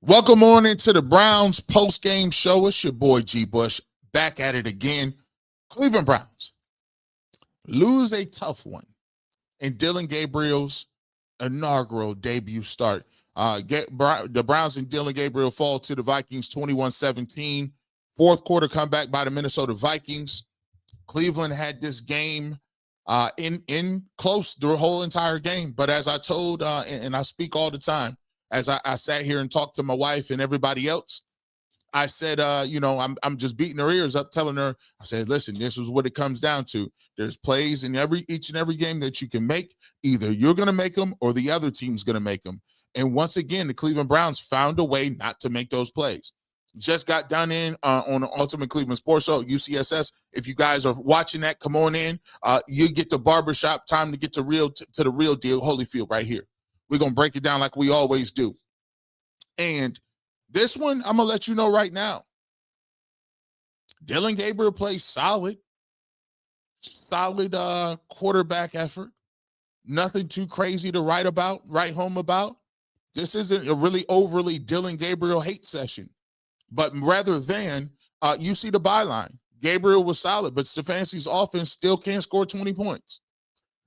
Welcome on into the Browns post-game show. It's your boy G. Bush back at it again. Cleveland Browns lose a tough one in Dillon Gabriel's inaugural debut start. The Browns and Dillon Gabriel fall to the Vikings 21-17. Fourth quarter comeback by the Minnesota Vikings. Cleveland had this game in close the whole entire game. But as I told, and I speak all the time, as I sat here and talked to my wife and everybody else, I said, I'm just beating her ears up, telling her, I said, listen, this is what it comes down to. There's plays in each and every game that you can make. Either you're going to make them or the other team's going to make them. And once again, the Cleveland Browns found a way not to make those plays. Just got done in on the Ultimate Cleveland Sports Show, UCSS. If you guys are watching that, come on in. You get the Barbershop, time to get to the real deal, Holyfield right here. We're going to break it down like we always do. And this one, I'm going to let you know right now. Dillon Gabriel plays solid quarterback effort. Nothing too crazy to write home about. This isn't a really overly Dillon Gabriel hate session. But rather than, you see the byline. Gabriel was solid, but Stefanski's offense still can't score 20 points.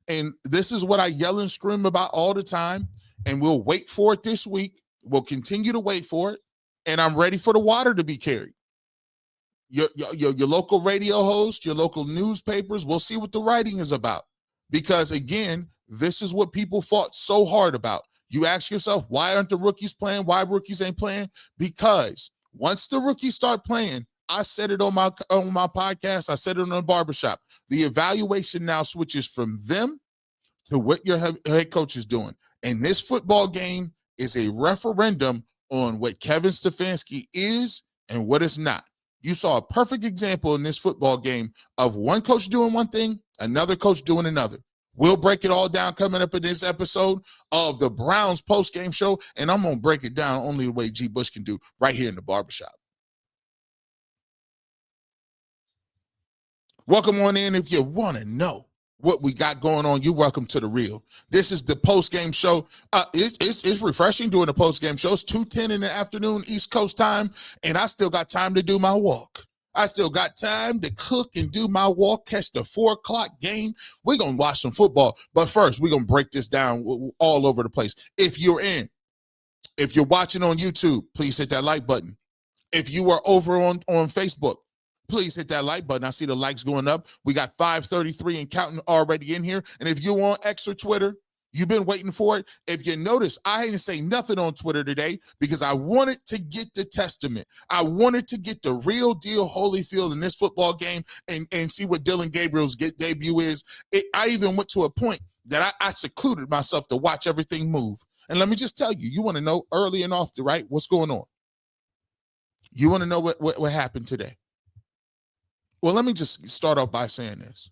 And this is what I yell and scream about all the time. And we'll wait for it this week. We'll continue to wait for it. And I'm ready for the water to be carried. Your local radio host, your local newspapers, we'll see what the writing is about. Because, again, this is what people fought so hard about. You ask yourself, why aren't the rookies playing? Why rookies ain't playing? Because once the rookies start playing, I said it on my podcast, I said it on the Barbershop, the evaluation now switches from them to what your head coach is doing. And this football game is a referendum on what Kevin Stefanski is and what it's not. You saw a perfect example in this football game of one coach doing one thing, another coach doing another. We'll break it all down coming up in this episode of the Browns post-game show, and I'm going to break it down only the way G. Bush can do right here in the Barbershop. Welcome on in. If you want to know what we got going on, you're welcome to the real. This is the post-game show. It's refreshing doing the post-game show. It's 2:10 in the afternoon, East Coast time, and I still got time to do my walk. I still got time to cook and do my walk, catch the 4 o'clock game. We're going to watch some football. But first, we're going to break this down all over the place. If you're watching on YouTube, please hit that like button. If you are over on Facebook, please hit that like button. I see the likes going up. We got 533 and counting already in here. And if you're on X or Twitter, you've been waiting for it. If you notice, I didn't say nothing on Twitter today because I wanted to get the testament. I wanted to get the real deal Holyfield in this football game and see what Dillon Gabriel's debut is. I even went to a point that I secluded myself to watch everything move. And let me just tell you, you want to know early and often, right? What's going on? You want to know what happened today? Well, let me just start off by saying this.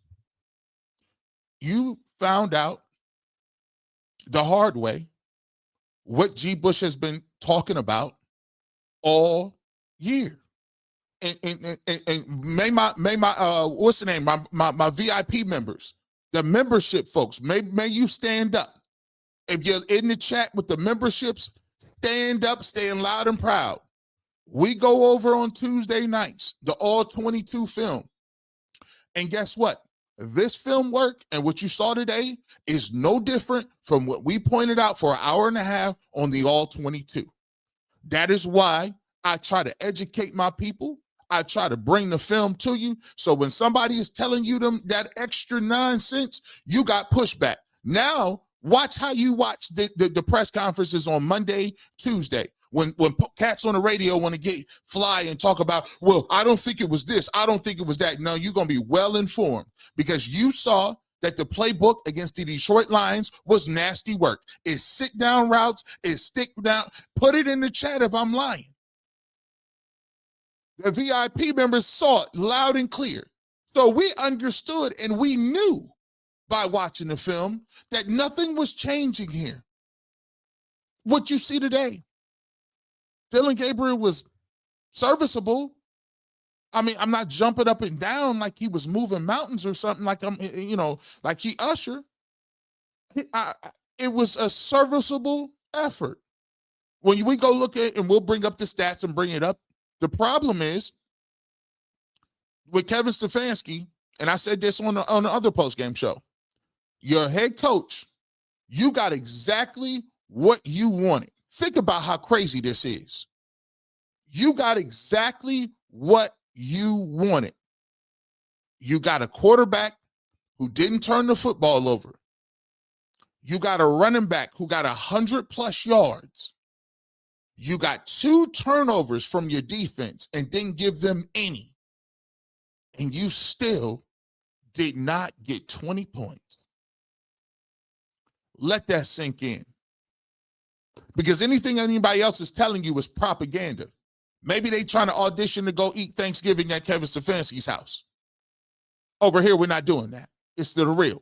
You found out the hard way what G. Bush has been talking about all year. And may my what's the name? My VIP members, the membership folks, may you stand up. If you're in the chat with the memberships, stand up, stand loud and proud. We go over on Tuesday nights, the all 22 film. And guess what? This film work and what you saw today is no different from what we pointed out for an hour and a half on the all 22. That is why I try to educate my people. I try to bring the film to you. So when somebody is telling you that extra nonsense, you got pushback. Now, watch how you watch the press conferences on Monday, Tuesday. When cats on the radio want to fly and talk about, well, I don't think it was this, I don't think it was that. No, you're going to be well informed because you saw that the playbook against the Detroit Lions was nasty work. It's sit down routes, it's stick down. Put it in the chat if I'm lying. The VIP members saw it loud and clear. So we understood and we knew by watching the film that nothing was changing here. What you see today. Dillon Gabriel was serviceable. I mean, I'm not jumping up and down like he was moving mountains or something like like he Usher. It was a serviceable effort. When we go look at it, and we'll bring up the stats and bring it up, the problem is with Kevin Stefanski, and I said this on the other post-game show, your head coach, you got exactly what you wanted. Think about how crazy this is. You got exactly what you wanted. You got a quarterback who didn't turn the football over. You got a running back who got 100+ yards. You got 2 turnovers from your defense and didn't give them any. And you still did not get 20 points. Let that sink in. Because anything anybody else is telling you is propaganda. Maybe they trying to audition to go eat Thanksgiving at Kevin Stefanski's house. Over here, we're not doing that. It's the real.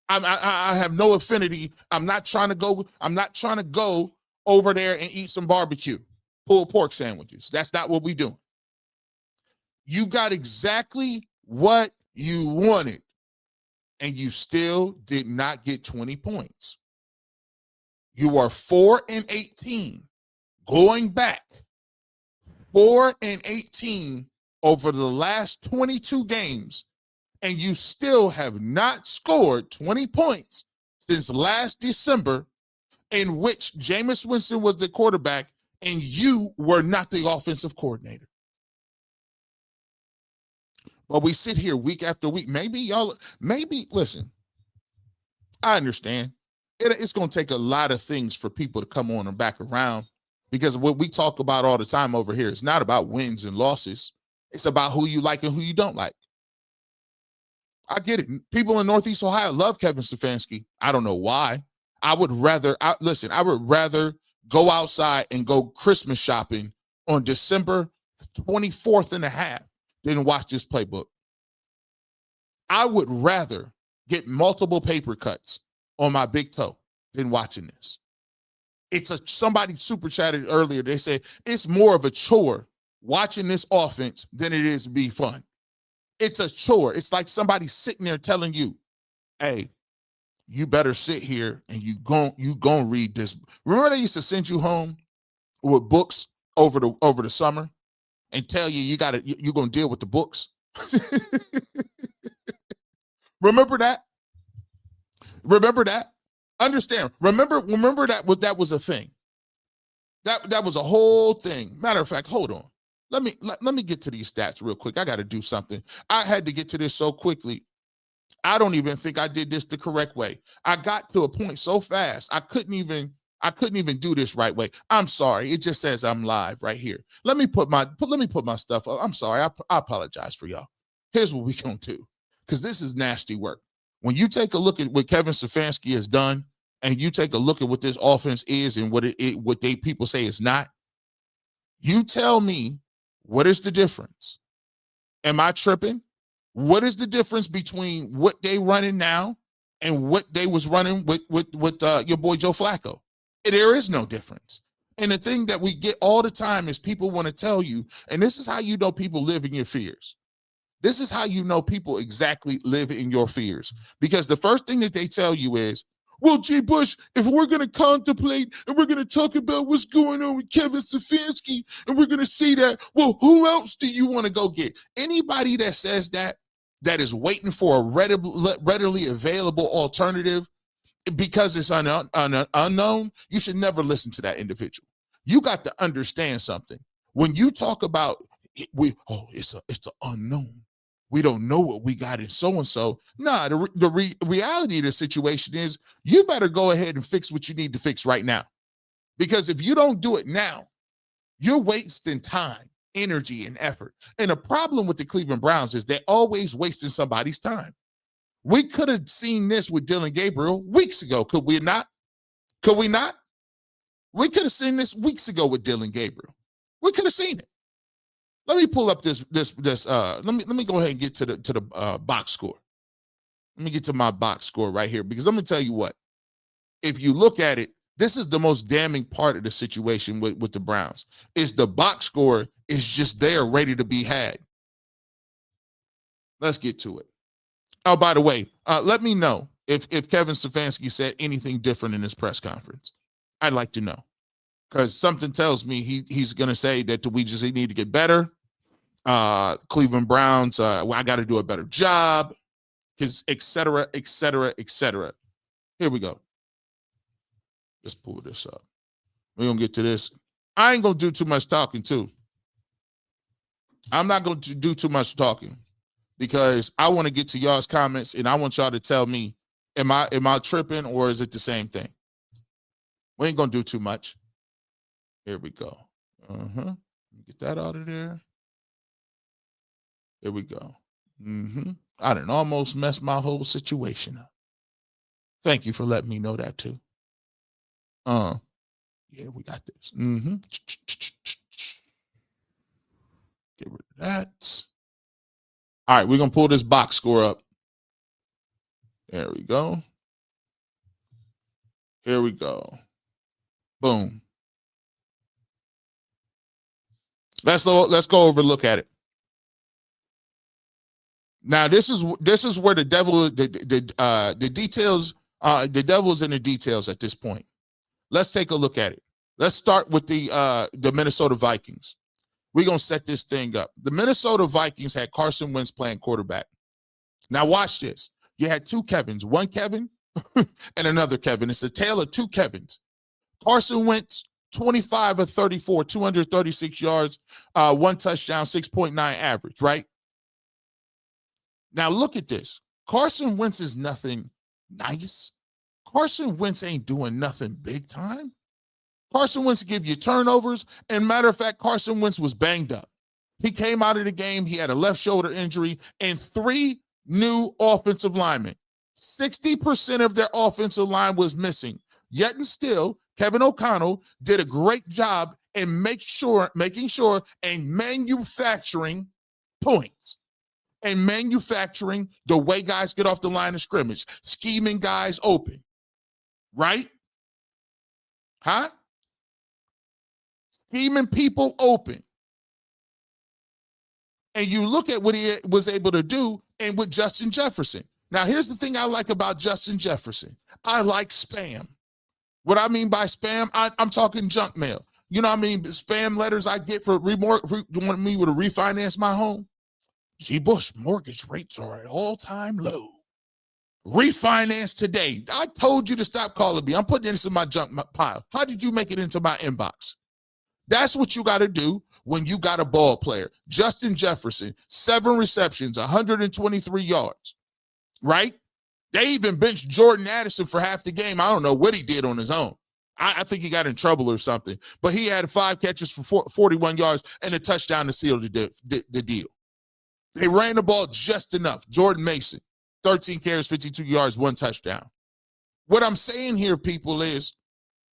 I have no affinity. I'm not trying to go over there and eat some barbecue, pulled pork sandwiches. That's not what we doing. You got exactly what you wanted, and you still did not get 20 points. You are 4-18 going back. 4-18 over the last 22 games, and you still have not scored 20 points since last December, in which Jameis Winston was the quarterback and you were not the offensive coordinator. But we sit here week after week. Listen, I understand. It's going to take a lot of things for people to come on and back around, because what we talk about all the time over here is not about wins and losses. It's about who you like and who you don't like. I get it. People in Northeast Ohio love Kevin Stefanski. I don't know why. I would rather go outside and go Christmas shopping on December 24th and a half than watch this playbook. I would rather get multiple paper cuts on my big toe than watching this. Somebody super chatted earlier. They said it's more of a chore watching this offense than it is to be fun. It's a chore. It's like somebody sitting there telling you, hey, you better sit here and you gon' read this. Remember they used to send you home with books over the summer and tell you you're gonna deal with the books. Remember that? Understand. Remember that was a thing. That was a whole thing. Matter of fact, hold on. Let me get to these stats real quick. I got to do something. I had to get to this so quickly. I don't even think I did this the correct way. I got to a point so fast, I couldn't even do this right way. I'm sorry. It just says I'm live right here. Let me put my stuff up. I'm sorry. I apologize for y'all. Here's what we gonna do, because this is nasty work. When you take a look at what Kevin Stefanski has done, and you take a look at what this offense is and what people say it's not, you tell me, what is the difference? Am I tripping? What is the difference between what they running now and what they was running with your boy Joe Flacco? There is no difference. And the thing that we get all the time is people want to tell you, and this is how you know people live in your fears. This is how you know people exactly live in your fears. Because the first thing that they tell you is, well, G. Bush, if we're going to contemplate and we're going to talk about what's going on with Kevin Stefanski and we're going to see that, well, who else do you want to go get? Anybody that says that is waiting for a readily available alternative because it's unknown, you should never listen to that individual. You got to understand something. When you talk about, it's an unknown. We don't know what we got in so-and-so. Nah, the reality of the situation is you better go ahead and fix what you need to fix right now. Because if you don't do it now, you're wasting time, energy, and effort. And the problem with the Cleveland Browns is they're always wasting somebody's time. We could have seen this with Dillon Gabriel weeks ago, could we not? Could we not? We could have seen this weeks ago with Dillon Gabriel. We could have seen it. Let me pull up this. Let me go ahead and get to the box score. Let me get to my box score right here, because I'm gonna tell you what. If you look at it, this is the most damning part of the situation with the Browns. Is the box score is just there, ready to be had. Let's get to it. Oh, by the way, let me know if Kevin Stefanski said anything different in his press conference. I'd like to know. because something tells me he's going to say that we just need to get better. Cleveland Browns, well, I got to do a better job, because et cetera, et cetera, et cetera. Here we go. Let's pull this up. We're going to get to this. I ain't going to do too much talking, too. I'm not going to do too much talking because I want to get to y'all's comments, and I want y'all to tell me, am I tripping, or is it the same thing? We ain't going to do too much. Here we go. Get that out of there. Here we go. I done almost messed my whole situation up. Thank you for letting me know that, too. Yeah, we got this. Get rid of that. All right, we're going to pull this box score up. There we go. Here we go. Boom. Let's go over and look at it. Now, this is where the details, the devil's in the details at this point. Let's take a look at it. Let's start with the Minnesota Vikings. We're going to set this thing up. The Minnesota Vikings had Carson Wentz playing quarterback. Now, watch this. You had two Kevins, one Kevin and another Kevin. It's a tale of two Kevins. Carson Wentz, 25 of 34, 236 yards, one touchdown, 6.9 average, right? Now, look at this. Carson Wentz is nothing nice. Carson Wentz ain't doing nothing big time. Carson Wentz give you turnovers. And matter of fact, Carson Wentz was banged up. He came out of the game. He had a left shoulder injury and 3 new offensive linemen. 60% of their offensive line was missing. Yet and still, Kevin O'Connell did a great job in making sure and manufacturing points and manufacturing the way guys get off the line of scrimmage, scheming guys open, right? Huh? Scheming people open. And you look at what he was able to do and with Justin Jefferson. Now, here's the thing I like about Justin Jefferson. I like spam. What I mean by spam, I'm talking junk mail. You know what I mean? Spam letters I get for you want me to refinance my home? G. Bush, mortgage rates are at all-time low. Refinance today. I told you to stop calling me. I'm putting this in my junk pile. How did you make it into my inbox? That's what you got to do when you got a ball player. Justin Jefferson, 7 receptions, 123 yards, right? They even benched Jordan Addison for half the game. I don't know what he did on his own. I think he got in trouble or something. But he had 5 catches for 41 yards and a touchdown to seal the deal. They ran the ball just enough. Jordan Mason, 13 carries, 52 yards, 1 touchdown. What I'm saying here, people, is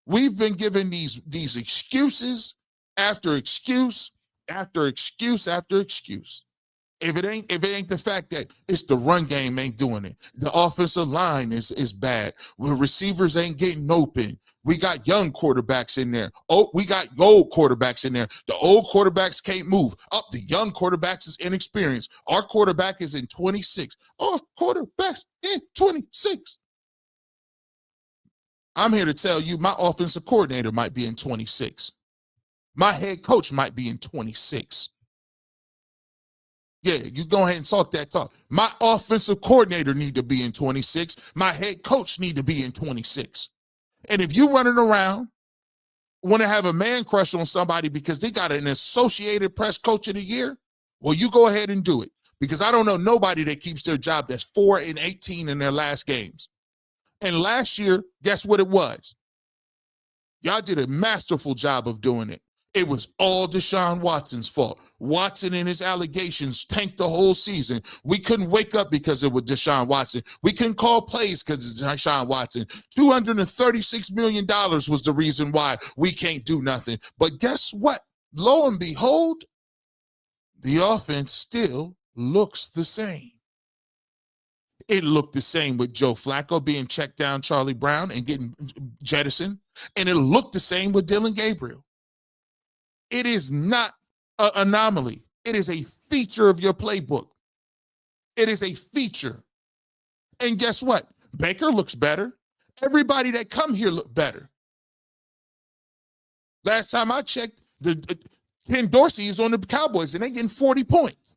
we've been given these excuses after excuse after excuse after excuse. If it ain't the fact that it's the run game ain't doing it, the offensive line is bad, the receivers ain't getting open, we got young quarterbacks in there. Oh, we got old quarterbacks in there. The old quarterbacks can't move. The young quarterbacks is inexperienced. Our quarterback is in 26. Our quarterback's in 26. I'm here to tell you my offensive coordinator might be in 26. My head coach might be in 26. Yeah, you go ahead and talk that talk. My offensive coordinator need to be in 26. My head coach need to be in 26. And if you running around, want to have a man crush on somebody because they got an Associated Press Coach of the Year, well, you go ahead and do it. Because I don't know nobody that keeps their job that's 4-18 in their last games. And last year, guess what it was? Y'all did a masterful job of doing it. It was all Deshaun Watson's fault. Watson and his allegations tanked the whole season. We couldn't wake up because it was Deshaun Watson. We couldn't call plays because it's Deshaun Watson. $236 million was the reason why we can't do nothing. But guess what? Lo and behold, the offense still looks the same. It looked the same with Joe Flacco being checked down Charlie Brown and getting jettisoned. And it looked the same with Dillon Gabriel. It is not an anomaly. It is a feature of your playbook. It is a feature. And guess what? Baker looks better. Everybody that come here look better. Last time I checked, Ken Dorsey is on the Cowboys and they getting 40 points.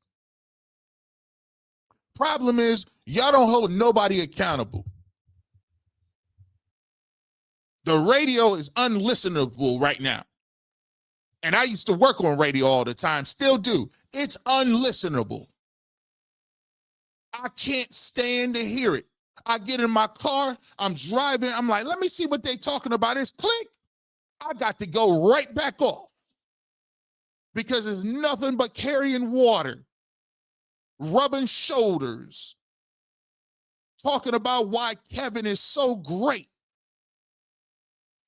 Problem is, y'all don't hold nobody accountable. The radio is unlistenable right now. And I used to work on radio all the time, still do. It's unlistenable. I can't stand to hear it. I get in my car, I'm driving, I'm like, let me see what they talking about. It's click. I got to go right back off because it's nothing but carrying water, rubbing shoulders, talking about why Kevin is so great.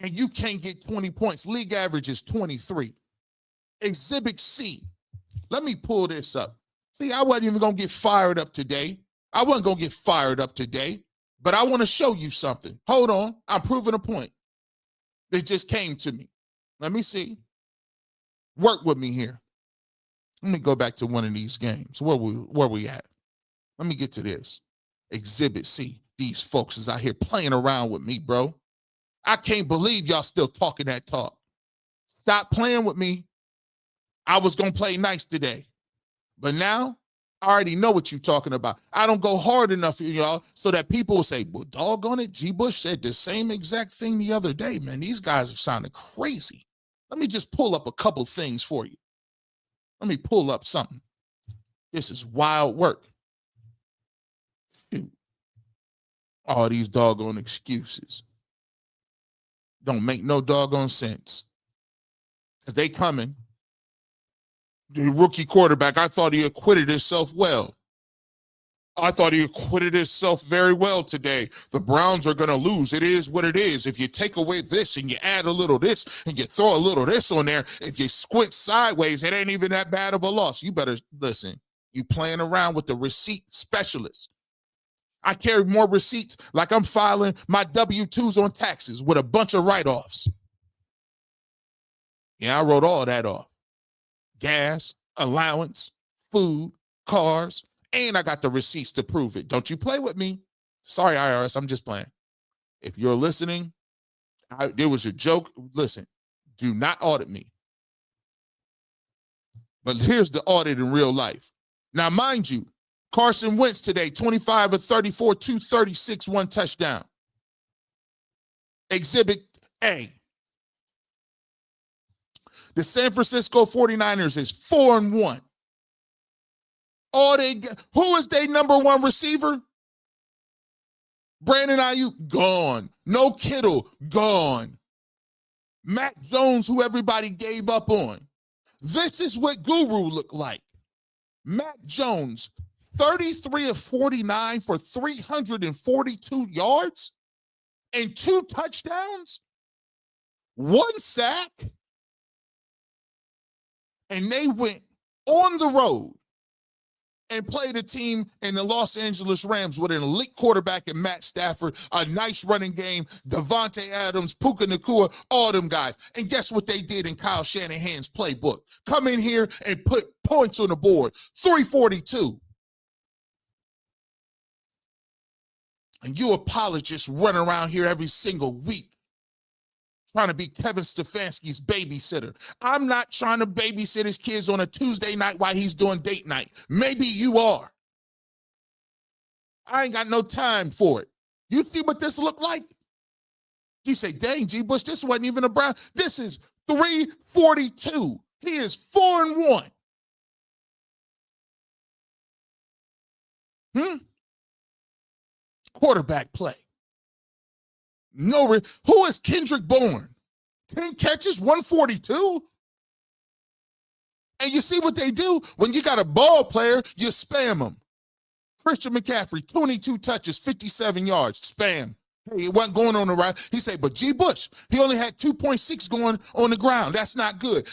And you can't get 20 points. League average is 23. Exhibit C. Let me pull this up. See, I wasn't even going to get fired up today. I wasn't going to get fired up today, but I want to show you something. Hold on. I'm proving a point. It just came to me. Let me see. Work with me here. Let me go back to one of these games. Where we at? Let me get to this. Exhibit C. These folks is out here playing around with me, bro. I can't believe y'all still talking that talk. Stop playing with me. I was going to play nice today. But now, I already know what you're talking about. I don't go hard enough for y'all so that people will say, well, doggone it, G. Bush said the same exact thing the other day, man. These guys are sounding crazy. Let me just pull up a couple things for you. Let me pull up something. This is wild work. Shoot. All these doggone excuses. Don't make no doggone sense. Because they coming. The rookie quarterback, I thought he acquitted himself well. I thought he acquitted himself very well today. The Browns are going to lose. It is what it is. If you take away this and you add a little this and you throw a little this on there, if you squint sideways, it ain't even that bad of a loss. You better listen. You playing around with the receipt specialist. I carry more receipts like I'm filing my W-2s on taxes with a bunch of write-offs. Yeah, I wrote all that off. Gas, allowance, food, cars, and I got the receipts to prove it. Don't you play with me. Sorry, IRS, I'm just playing. If you're listening, there was a joke. Listen, do not audit me. But here's the audit in real life. Now, mind you, Carson Wentz today, 25 of 34, 236, 1 touchdown. Exhibit A. The San Francisco 49ers is 4-1. Who is their number one receiver? Brandon Ayuk, gone. No Kittle, gone. Mac Jones, who everybody gave up on. This is what Guru looked like. Mac Jones, 33 of 49 for 342 yards and 2 touchdowns, 1 sack. And they went on the road and played a team in the Los Angeles Rams with an elite quarterback in Matt Stafford, a nice running game, Devontae Adams, Puka Nacua, all them guys. And guess what they did in Kyle Shanahan's playbook? Come in here and put points on the board, 342. And you apologists run around here every single week trying to be Kevin Stefanski's babysitter. I'm not trying to babysit his kids on a Tuesday night while he's doing date night. Maybe you are. I ain't got no time for it. You see what this looked like? You say, dang, G. Bush, this wasn't even a Brown. This is 342. He is 4-1. Quarterback play. Who is Kendrick Bourne? 10 catches, 142? And you see what they do? When you got a ball player, you spam them. Christian McCaffrey, 22 touches, 57 yards, spam. Hey, it wasn't going on the right. He said, but G. Bush, he only had 2.6 going on the ground. That's not good.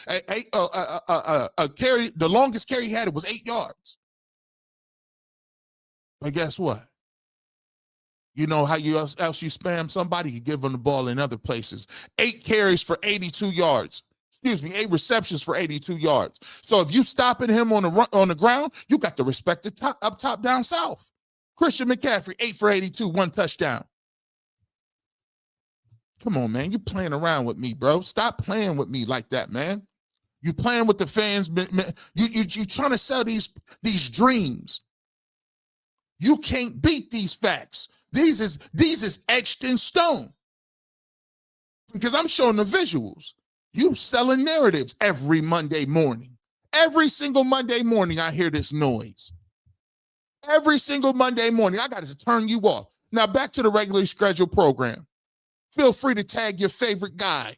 Carry, the longest carry he had, it was 8 yards. But guess what? You know how else you spam somebody? You give them the ball in other places. 8 carries for 82 yards. 8 receptions for 82 yards. So if you stopping him on the ground, you got to respect the up top, down south. Christian McCaffrey, 8 for 82, 1 touchdown. Come on, man. You playing around with me, bro. Stop playing with me like that, man. You playing with the fans. You trying to sell these dreams. You can't beat these facts. These is etched in stone. Because I'm showing the visuals. You selling narratives every Monday morning. Every single Monday morning, I hear this noise. Every single Monday morning, I got to turn you off. Now, back to the regularly scheduled program. Feel free to tag your favorite guy.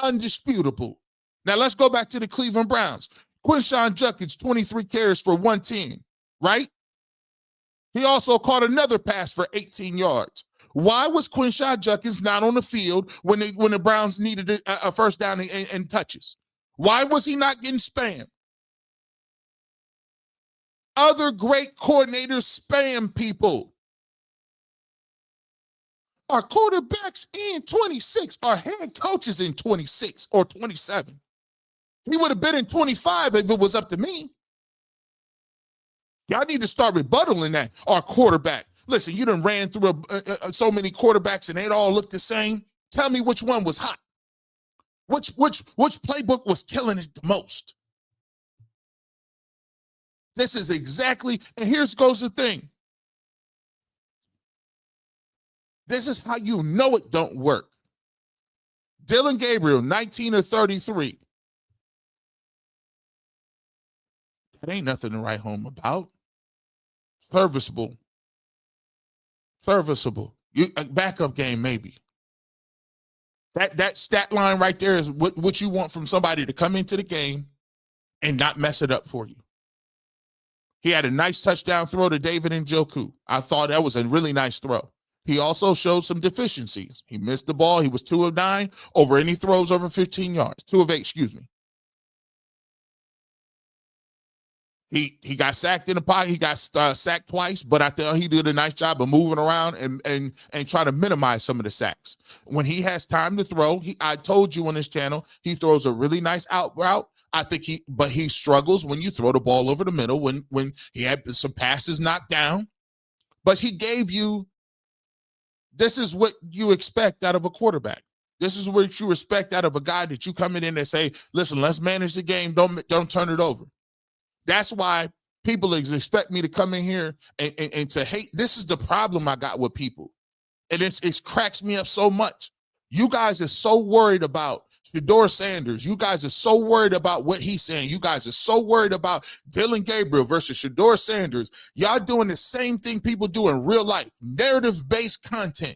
Undisputable. Now, let's go back to the Cleveland Browns. Quinshon Judkins, 23 carries for 110, right? He also caught another pass for 18 yards. Why was Quinshon Judkins not on the field when the Browns needed a first down and touches? Why was he not getting spammed? Other great coordinators spam people. Our quarterbacks in 26, our head coaches in 26 or 27. He would have been in 25 if it was up to me. Y'all need to start rebuttaling that. Our quarterback. Listen, you done ran through so many quarterbacks and they all look the same. Tell me which one was hot. Which playbook was killing it the most? This is exactly, and here goes the thing. This is how you know it don't work. Dillon Gabriel, 19 or 33. That ain't nothing to write home about. Serviceable. A backup game, maybe. That stat line right there is what you want from somebody to come into the game and not mess it up for you. He had a nice touchdown throw to David Njoku. I thought that was a really nice throw. He also showed some deficiencies. He missed the ball. He was 2 of 9 over any throws over 15 yards. 2 of 8, excuse me. He got sacked in the pocket. He got sacked twice, but I thought he did a nice job of moving around and try to minimize some of the sacks. When he has time to throw, I told you on this channel, he throws a really nice out route. I think he struggles when you throw the ball over the middle, when he had some passes knocked down. But he gave you, this is what you expect out of a quarterback. This is what you expect out of a guy that you come in and say, listen, let's manage the game. Don't turn it over. That's why people expect me to come in here and to hate. This is the problem I got with people. And it cracks me up so much. You guys are so worried about Shedeur Sanders. You guys are so worried about what he's saying. You guys are so worried about Dillon Gabriel versus Shedeur Sanders. Y'all doing the same thing people do in real life, narrative-based content.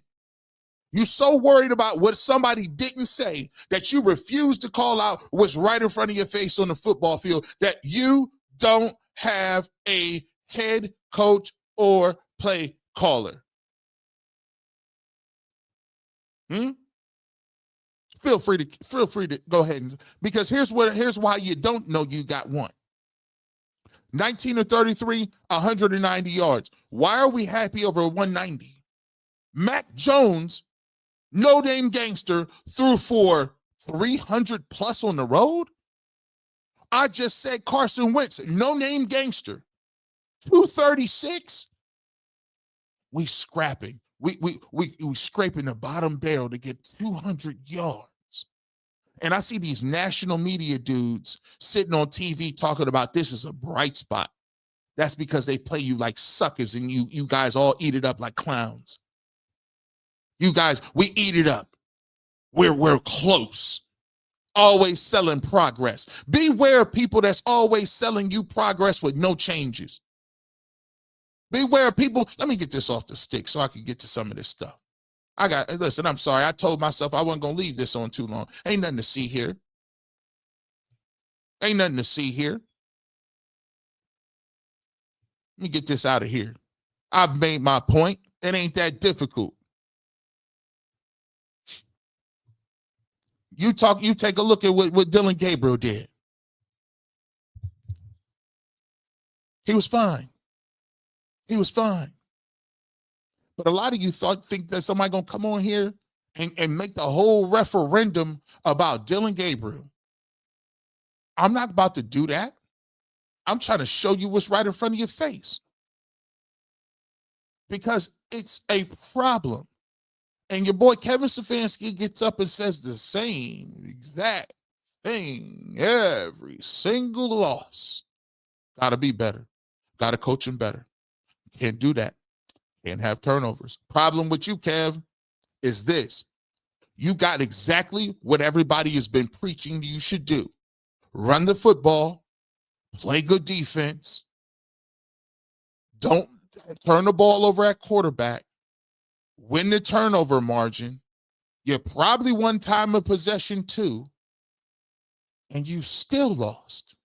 You so worried about what somebody didn't say that you refuse to call out what's right in front of your face on the football field, that you don't have a head coach or play caller. Feel free to go ahead, because here's why you don't know you got one. 19 or 33, 190 yards. Why are we happy over 190? Mac Jones, no-name gangster, threw for 300 plus on the road. I just said Carson Wentz, no-name gangster, 236. We scrapping. We scraping the bottom barrel to get 200 yards. And I see these national media dudes sitting on TV talking about this is a bright spot. That's because they play you like suckers and you guys all eat it up like clowns. You guys, we eat it up. We're close. Always selling progress. Beware of people that's always selling you progress with no changes. Beware of people. Let me get this off the stick so I can get to some of this stuff. Listen, I'm sorry. I told myself I wasn't going to leave this on too long. Ain't nothing to see here. Ain't nothing to see here. Let me get this out of here. I've made my point. It ain't that difficult. You take a look at what Dillon Gabriel did. He was fine. He was fine. But a lot of you think that somebody gonna come on here and make the whole referendum about Dillon Gabriel. I'm not about to do that. I'm trying to show you what's right in front of your face. Because it's a problem. And your boy Kevin Stefanski gets up and says the same exact thing every single loss. Got to be better. Got to coach him better. Can't do that. Can't have turnovers. Problem with you, Kev, is this. You got exactly what everybody has been preaching you should do. Run the football, play good defense, don't turn the ball over at quarterback, win the turnover margin. You probably won time of possession too, and you still lost.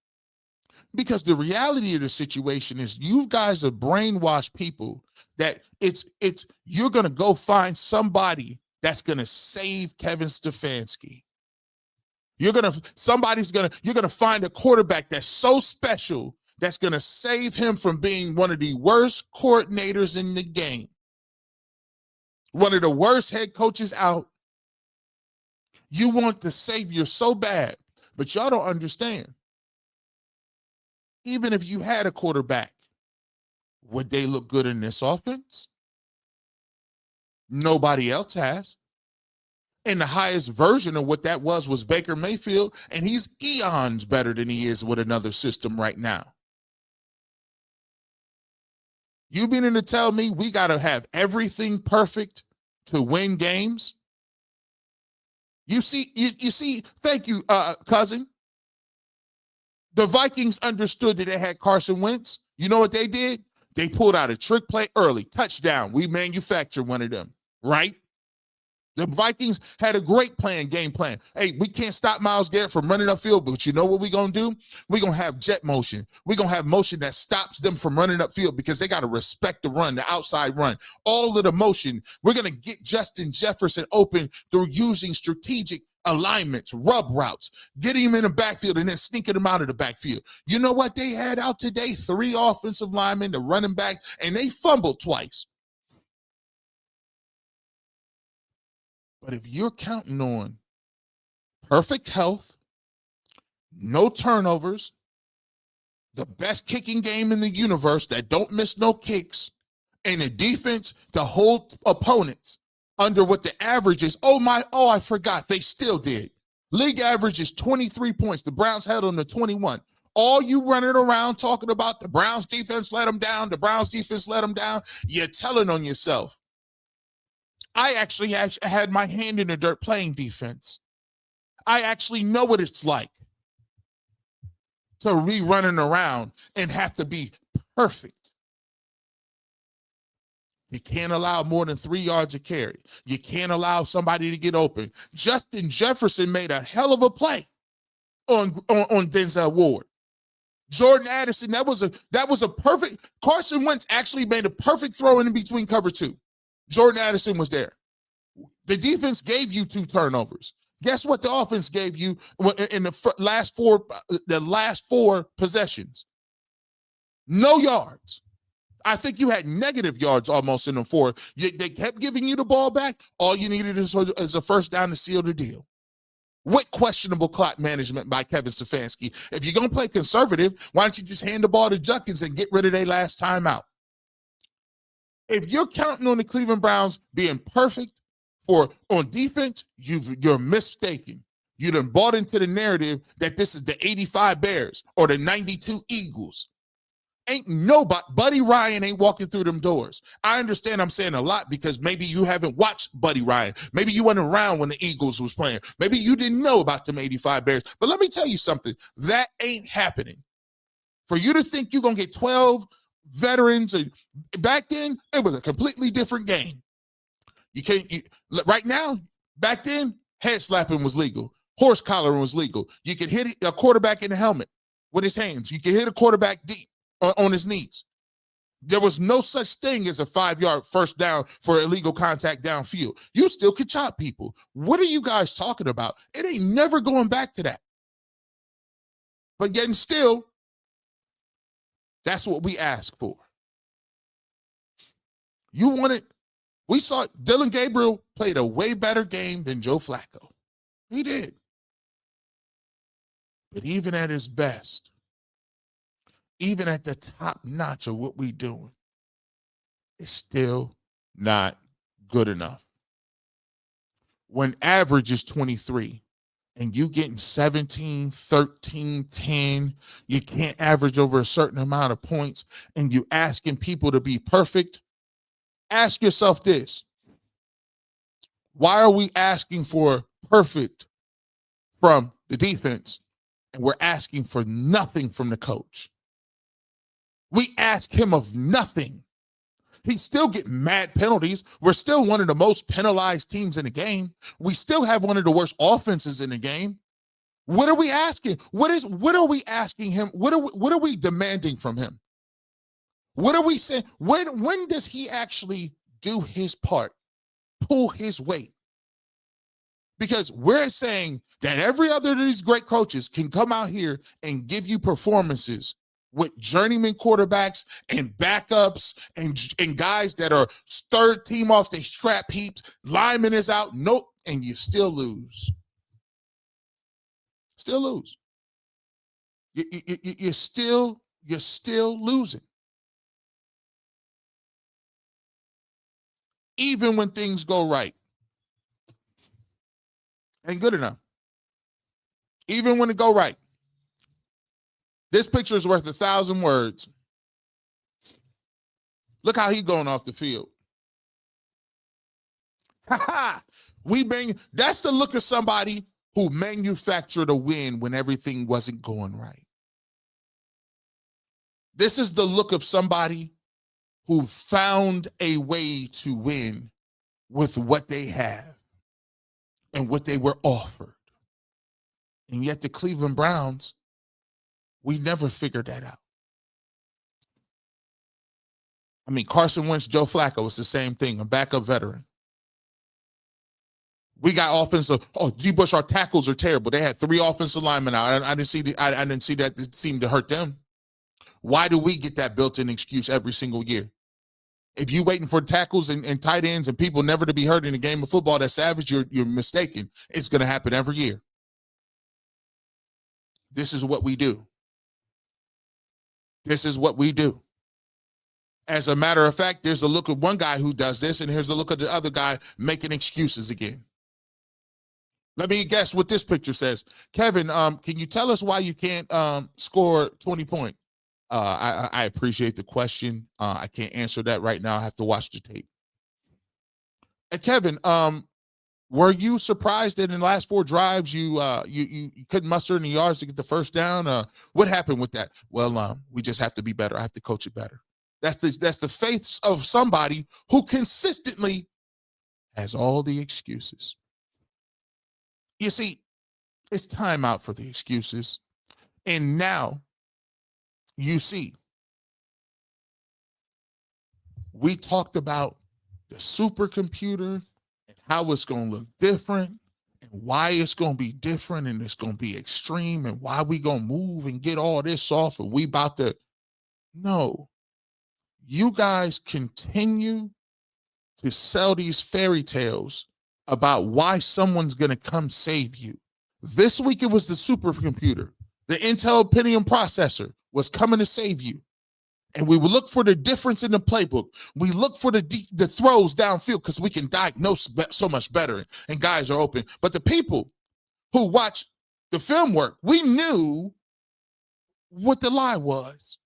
Because the reality of the situation is you guys are brainwashed people that you're going to go find somebody that's going to save Kevin Stefanski. You're going to find a quarterback that's so special that's going to save him from being one of the worst coordinators in the game. One of the worst head coaches out. You want the savior so bad, but y'all don't understand. Even if you had a quarterback, would they look good in this offense? Nobody else has. And the highest version of what that was Baker Mayfield, and he's eons better than he is with another system right now. You meaning to tell me we got to have everything perfect to win games? You see, thank you, cousin. The Vikings understood that they had Carson Wentz. You know what they did? They pulled out a trick play early, touchdown. We manufactured one of them, right? The Vikings had a great game plan. Hey, we can't stop Myles Garrett from running upfield, but you know what we're going to do? We're going to have jet motion. We're going to have motion that stops them from running upfield because they got to respect the run, the outside run, all of the motion. We're going to get Justin Jefferson open through using strategic alignments, rub routes, getting him in the backfield and then sneaking him out of the backfield. You know what they had out today? 3 offensive linemen, the running back, and they fumbled twice. But if you're counting on perfect health, no turnovers, the best kicking game in the universe that don't miss no kicks, and a defense to hold opponents under what the average is, I forgot, they still did. League average is 23 points. The Browns held them to 21. All you running around talking about the Browns defense let them down, you're telling on yourself. I actually had my hand in the dirt playing defense. I actually know what it's like to be running around and have to be perfect. You can't allow more than 3 yards of carry. You can't allow somebody to get open. Justin Jefferson made a hell of a play on Denzel Ward. Jordan Addison, that was a perfect. Carson Wentz actually made a perfect throw in between cover 2. Jordan Addison was there. The defense gave you 2 turnovers. Guess what the offense gave you in the last 4 possessions? No yards. I think you had negative yards almost in the 4. They kept giving you the ball back. All you needed is a first down to seal the deal. With questionable clock management by Kevin Stefanski. If you're going to play conservative, why don't you just hand the ball to Judkins and get rid of their last timeout? If you're counting on the Cleveland Browns being perfect on defense, you're mistaken. You done bought into the narrative that this is the 85 Bears or the 92 Eagles. Ain't nobody, Buddy Ryan ain't walking through them doors. I understand I'm saying a lot because maybe you haven't watched Buddy Ryan. Maybe you weren't around when the Eagles was playing. Maybe you didn't know about them 85 Bears. But let me tell you something. That ain't happening. For you to think you're going to get 12 veterans, and back then, it was a completely different game. Right now, back then, head slapping was legal. Horse collaring was legal. You could hit a quarterback in the helmet with his hands. You could hit a quarterback deep on his knees. There was no such thing as a 5-yard first down for illegal contact downfield. You still could chop people. What are you guys talking about? It ain't never going back to that. But yet and still, that's what we ask for. You wanted. We saw Dillon Gabriel played a way better game than Joe Flacco. He did. But even at his best, even at the top notch of what we doing, it's still not good enough. when average is 23 and you getting 17, 13, 10, you can't average over a certain amount of points, and you asking people to be perfect, ask yourself this. Why are we asking for perfect from the defense and we're asking for nothing from the coach? We ask him of nothing. He's still getting mad penalties. We're still one of the most penalized teams in the game. We still have one of the worst offenses in the game. What are we asking? What are we asking him? What are we demanding from him? What are we saying? When does he actually do his part, pull his weight? Because we're saying that every other of these great coaches can come out here and give you performances with journeyman quarterbacks and backups and guys that are third team off the scrap heaps. Lyman is out. Nope. And you still lose. Still lose. You're still losing. Even when things go right. Ain't good enough. Even when it go right. This picture is worth 1,000 words. Look how he going off the field. That's the look of somebody who manufactured a win when everything wasn't going right. This is the look of somebody who found a way to win with what they have and what they were offered. And yet the Cleveland Browns, we never figured that out. I mean, Carson Wentz, Joe Flacco, it's the same thing, a backup veteran. We got offensive. Oh, G. Bush, our tackles are terrible. They had 3 offensive linemen out. I didn't see that it seemed to hurt them. Why do we get that built-in excuse every single year? If you're waiting for tackles and tight ends and people never to be hurt in a game of football that's savage, you're mistaken. It's going to happen every year. This is what we do. This is what we do. As a matter of fact, there's a look of one guy who does this, and here's a look of the other guy making excuses again. Let me guess what this picture says. Kevin, can you tell us why you can't score 20 points? I appreciate the question. I can't answer that right now. I have to watch the tape. And Kevin, were you surprised that in the last 4 drives you couldn't muster any yards to get the first down? What happened with that? Well, we just have to be better. I have to coach it better. That's the faith of somebody who consistently has all the excuses. You see, it's time out for the excuses. And now you see, we talked about the supercomputer and how it's going to look different and why it's going to be different and it's going to be extreme and why we going to move and get all this off and we about to. No, you guys continue to sell these fairy tales about why someone's going to come save you. This week it was the supercomputer. The Intel Pentium processor was coming to save you. And we will look for the difference in the playbook. We look for the throws downfield because we can diagnose so much better and guys are open. But the people who watch the film work, we knew what the lie was.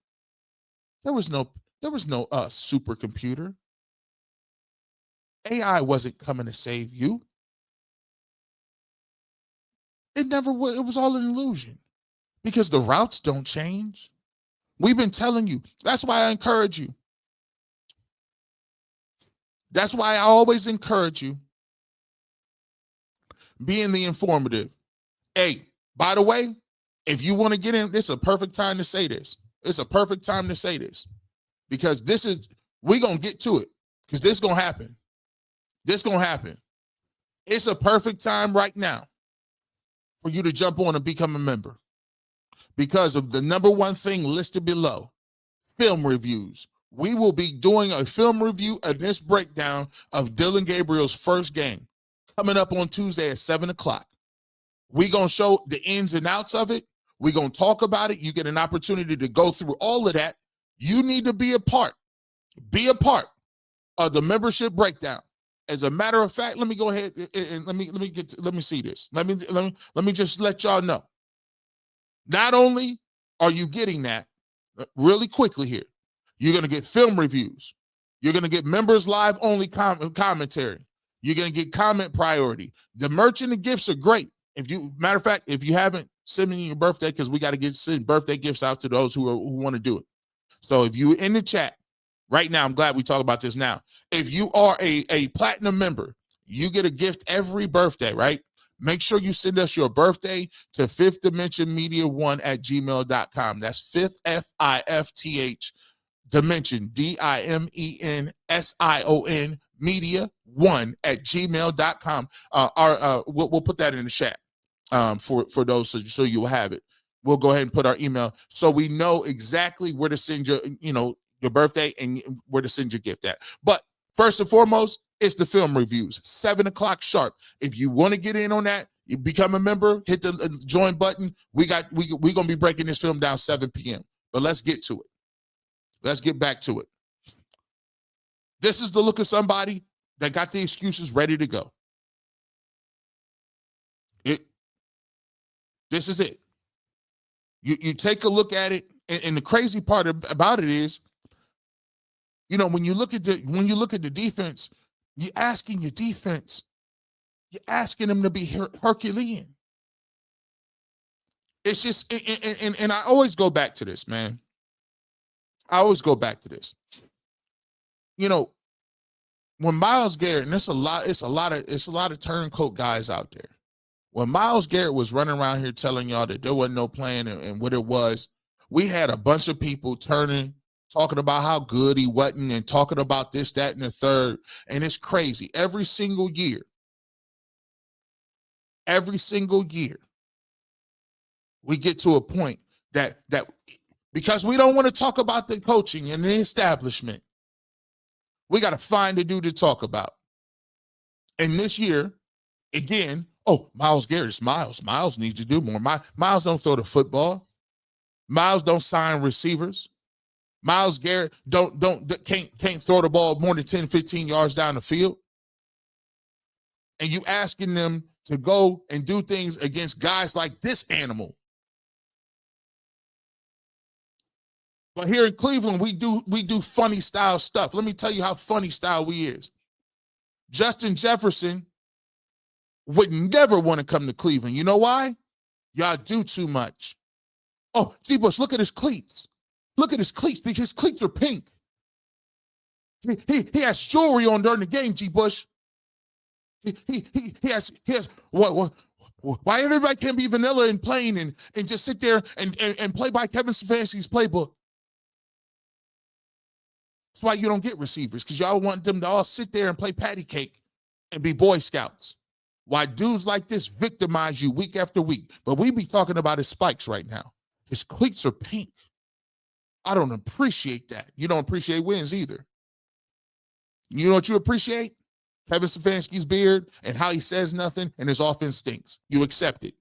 There was no supercomputer. AI wasn't coming to save you. It never was. It was all an illusion because the routes don't change. We've been telling you. That's why I encourage you. That's why I always encourage you. Being the informative. Hey, by the way, if you want to get in, this is a perfect time to say this. It's a perfect time to say this because we're going to get to it because this is going to happen. This going to happen. It's a perfect time right now for you to jump on and become a member because of the number one thing listed below, film reviews. We will be doing a film review of this breakdown of Dillon Gabriel's first game coming up on Tuesday at 7 o'clock. We're going to show the ins and outs of it. We're going to talk about it. You get an opportunity to go through all of that. You need to be a part of the membership breakdown. As a matter of fact, let me go ahead and let me see this. Let me just let y'all know. Not only are you getting that really quickly here, you're going to get film reviews. You're going to get members live only commentary. You're going to get comment priority. The merch and the gifts are great. Matter of fact, if you haven't, send me your birthday, because we got to send birthday gifts out to those who want to do it. So if you in the chat right now, I'm glad we talk about this now. If you are a platinum member, you get a gift every birthday, right? Make sure you send us your birthday to Fifth Dimension Media 1@gmail.com. That's fifth, FIFTH, Dimension, DIMENSION, media 1@gmail.com. We'll put that in the chat for those, so you'll have it. We'll go ahead and put our email so we know exactly where to send your birthday and where to send your gift at. But first and foremost, it's the film reviews, 7 o'clock sharp. If you want to get in on that, you become a member, hit the join button. We're gonna be breaking this film down 7 p.m. But let's get to it. Let's get back to it. This is the look of somebody that got the excuses ready to go. This is it. You take a look at it, and the crazy part about it is, when you look at the defense, you're asking your defense, you're asking them to be Herculean. It's just, and I always go back to this, man. I always go back to this. When Myles Garrett, and it's a lot of turncoat guys out there. When Myles Garrett was running around here telling y'all that there wasn't no plan and what it was, we had a bunch of people talking about how good he wasn't, and talking about this, that, and the third. And it's crazy. Every single year, we get to a point that because we don't want to talk about the coaching and the establishment, we got to find a dude to talk about. And this year, again, Myles Garrett is Myles. Myles needs to do more. Myles don't throw the football. Myles don't sign receivers. Myles Garrett can't throw the ball more than 10, 15 yards down the field. And you asking them to go and do things against guys like this animal. But here in Cleveland, we do funny style stuff. Let me tell you how funny style we is. Justin Jefferson would never want to come to Cleveland. You know why? Y'all do too much. Oh, D-Bush, look at his cleats. Look at his cleats. His cleats are pink. He has jewelry on during the game, G-Bush. He has what? Why everybody can't be vanilla and plain and just sit there and play by Kevin Stefanski's playbook? That's why you don't get receivers, because y'all want them to all sit there and play patty cake and be Boy Scouts. Why dudes like this victimize you week after week. But we be talking about his spikes right now. His cleats are pink. I don't appreciate that. You don't appreciate wins either. You know what you appreciate? Kevin Stefanski's beard and how he says nothing and his offense stinks. You accept it.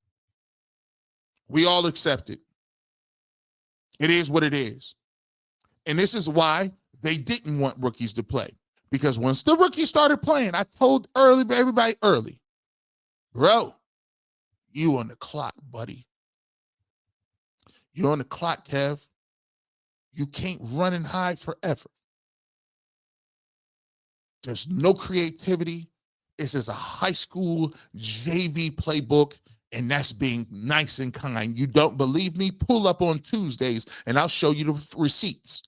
We all accept it. It is what it is. And this is why they didn't want rookies to play. Because once the rookies started playing, I told everybody early, bro, you on the clock, buddy. You're on the clock, Kev. You can't run and hide forever. There's no creativity. It's just a high school JV playbook, and that's being nice and kind. You don't believe me? Pull up on Tuesdays, and I'll show you the receipts.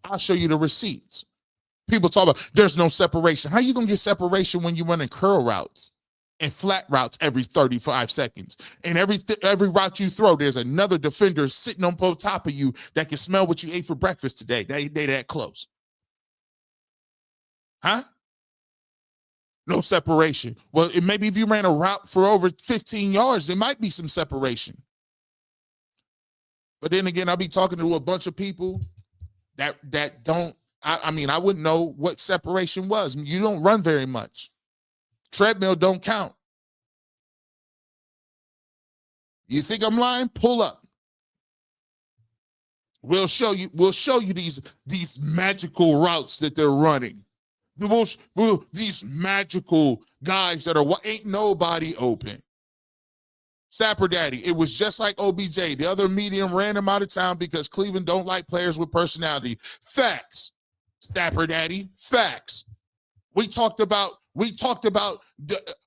I'll show you the receipts. People talk about there's no separation. How you going to get separation when you're running curl routes and flat routes every 35 seconds? And every route you throw, there's another defender sitting on top of you that can smell what you ate for breakfast today. They that close. Huh? No separation. Well, maybe if you ran a route for over 15 yards, there might be some separation. But then again, I'll be talking to a bunch of people that don't, I mean, I wouldn't know what separation was. You don't run very much. Treadmill don't count. You think I'm lying? Pull up. We'll show you these magical routes that they're running. These magical guys that are ain't nobody open. Sapper Daddy, it was just like OBJ. The other medium ran him out of town because Cleveland don't like players with personality. Facts. Sapper Daddy, facts. We talked about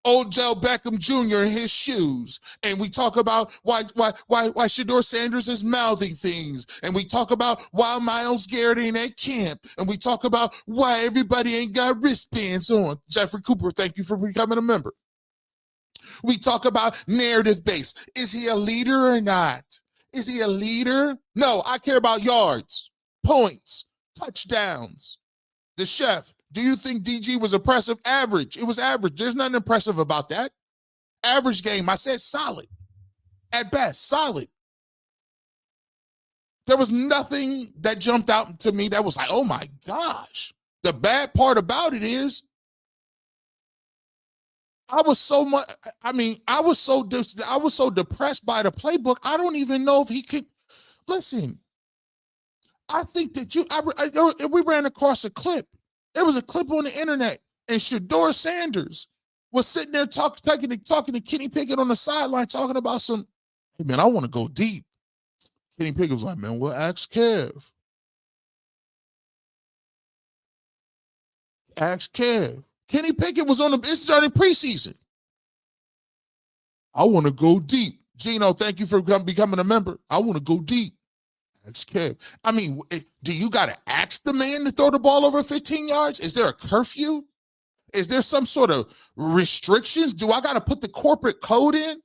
Odell Beckham Jr. and his shoes, and we talk about why Shedeur Sanders is mouthing things, and we talk about why Myles Garrett ain't at camp, and we talk about why everybody ain't got wristbands on. Jeffrey Cooper, thank you for becoming a member. We talk about narrative base. Is he a leader or not? Is he a leader? No, I care about yards, points, touchdowns. The chef, do you think DG was impressive? Average. It was average. There's nothing impressive about that. Average game. I said solid. At best, solid. There was nothing that jumped out to me that was like, oh my gosh. The bad part about it is I was so depressed by the playbook. I don't even know if he could. Listen, I think that we ran across a clip. There was a clip on the internet, and Shedeur Sanders was sitting there talking to Kenny Pickett on the sideline, talking about some, hey man, I want to go deep. Kenny Pickett was like, man, well, ask Kev. Ask Kev. Kenny Pickett was on it started preseason. I want to go deep. Gino, thank you for becoming a member. I want to go deep. That's Kev. I mean, do you got to ask the man to throw the ball over 15 yards? Is there a curfew? Is there some sort of restrictions? Do I got to put the corporate code in?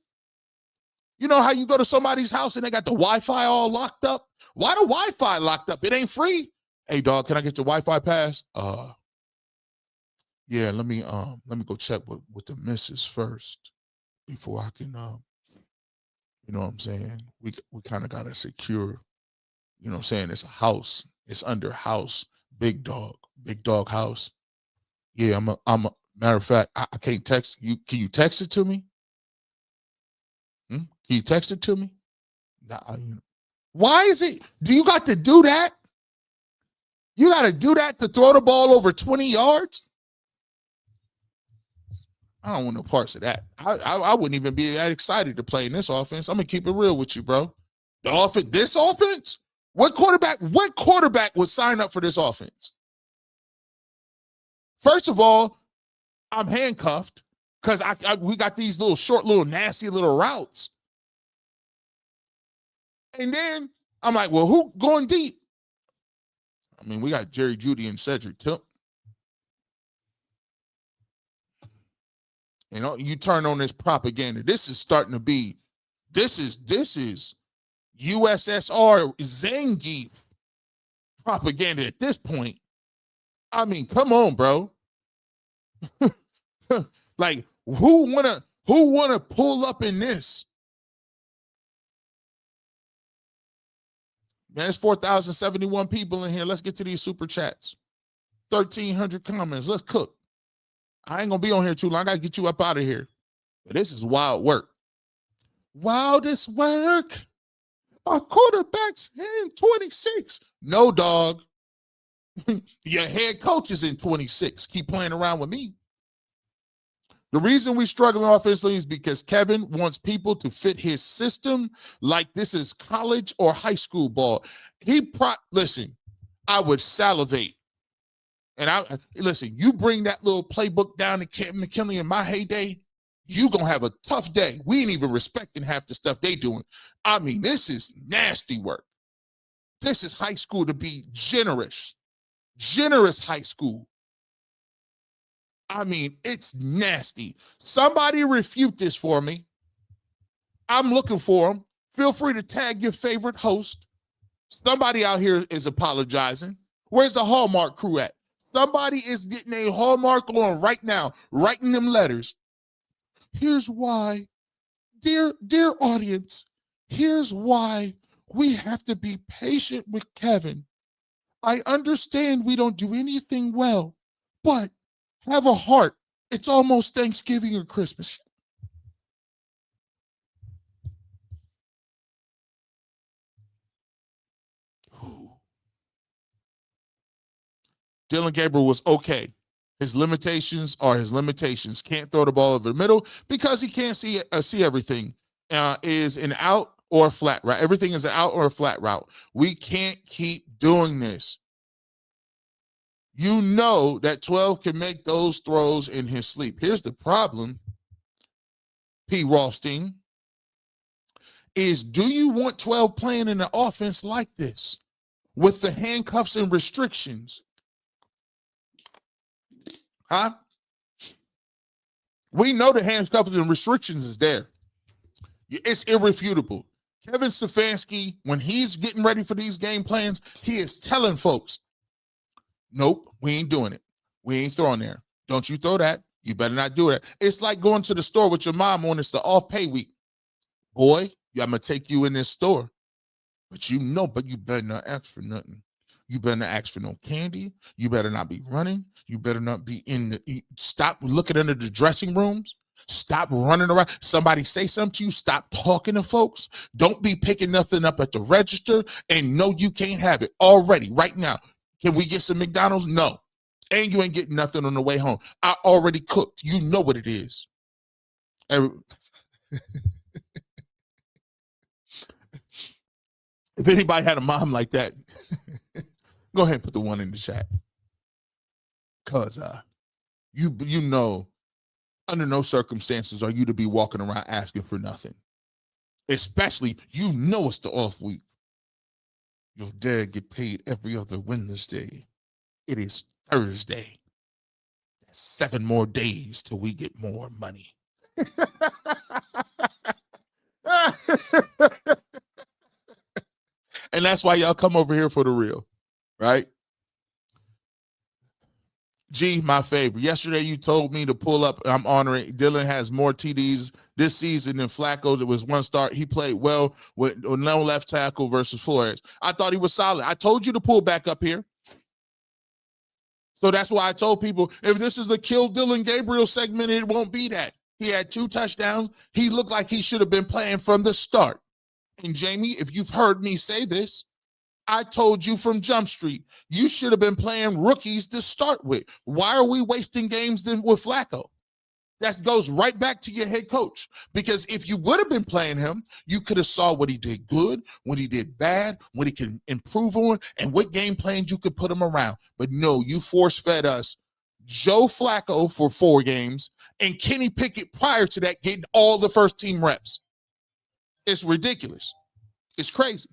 You know how you go to somebody's house and they got the Wi-Fi all locked up? Why the Wi-Fi locked up? It ain't free. Hey, dog, can I get your Wi-Fi pass? Yeah, let me go check with the missus first before I can you know what I'm saying? We kind of got to secure, you know what I'm saying? It's a house. It's under house. Big dog house. Yeah, I'm a matter of fact, I can't text you. Can you text it to me? Can you text it to me? Nah, why is it? Do you got to do that? You got to do that to throw the ball over 20 yards? I don't want no parts of that. I wouldn't even be that excited to play in this offense. I'm gonna keep it real with you, bro. This offense? What quarterback would sign up for this offense? First of all, I'm handcuffed because we got these little nasty little routes. And then I'm like, well, who going deep? I mean, we got Jerry Jeudy and Cedric Tillman. You know, you turn on this propaganda. This is USSR Zangief propaganda at this point. I mean, come on, bro. Like, who wanna pull up in this? Man, there's 4,071 people in here. Let's get to these super chats. 1,300 comments. Let's cook. I ain't gonna be on here too long. I gotta get you up out of here. But this is wild work. Wildest work. Our quarterback's in 26. No, dog. Your head coach is in 26. Keep playing around with me. The reason we struggling offensively is because Kevin wants people to fit his system like this is college or high school ball. Listen, I would salivate. And listen, you bring that little playbook down to Kevin McKinley in my heyday, you gonna have a tough day. We ain't even respecting half the stuff they doing. I mean, this is nasty work. This is high school to be generous high school. I mean, it's nasty. Somebody refute this for me. I'm looking for them. Feel free to tag your favorite host. Somebody out here is apologizing. Where's the Hallmark crew at? Somebody is getting a Hallmark on right now, writing them letters. Here's why, dear audience, here's why we have to be patient with Kevin. I understand we don't do anything well, but have a heart. It's almost Thanksgiving or Christmas. Dillon Gabriel was okay. His limitations are his limitations. Can't throw the ball over the middle because he can't see everything. Is an out or a flat route. Everything is an out or a flat route. We can't keep doing this. You know that 12 can make those throws in his sleep. Here's the problem, P. Rothstein, is do you want 12 playing in an offense like this with the handcuffs and restrictions? Huh? We know the handcuffs and restrictions is there. It's irrefutable. Kevin Stefanski, when he's getting ready for these game plans, he is telling folks, nope, we ain't doing it. We ain't throwing there. Don't you throw that. You better not do it. It's like going to the store with your mom when it's the off pay week. Boy, I'm going to take you in this store. But you better not ask for nothing. You better not ask for no candy. You better not be running. You better not be stop looking under the dressing rooms. Stop running around. Somebody say something to you. Stop talking to folks. Don't be picking nothing up at the register. And no, you can't have it already right now. Can we get some McDonald's? No. And you ain't getting nothing on the way home. I already cooked. You know what it is. If anybody had a mom like that, go ahead and put the one in the chat. Because you know, under no circumstances are you to be walking around asking for nothing. Especially, you know it's the off week. Your dad get paid every other Wednesday. It is Thursday. 7 more days till we get more money. And that's why y'all come over here for the real, right? G, my favorite. Yesterday you told me to pull up. I'm honoring. Dillon has more TDs this season than Flacco. There was one start. He played well with no left tackle versus Flores. I thought he was solid. I told you to pull back up here. So that's why I told people, if this is the kill Dillon Gabriel segment, it won't be that. He had 2 touchdowns. He looked like he should have been playing from the start. And Jamie, if you've heard me say this, I told you from Jump Street, you should have been playing rookies to start with. Why are we wasting games with Flacco? That goes right back to your head coach. Because if you would have been playing him, you could have saw what he did good, what he did bad, what he can improve on, and what game plans you could put him around. But no, you force-fed us Joe Flacco for 4 games and Kenny Pickett prior to that getting all the first-team reps. It's ridiculous. It's crazy.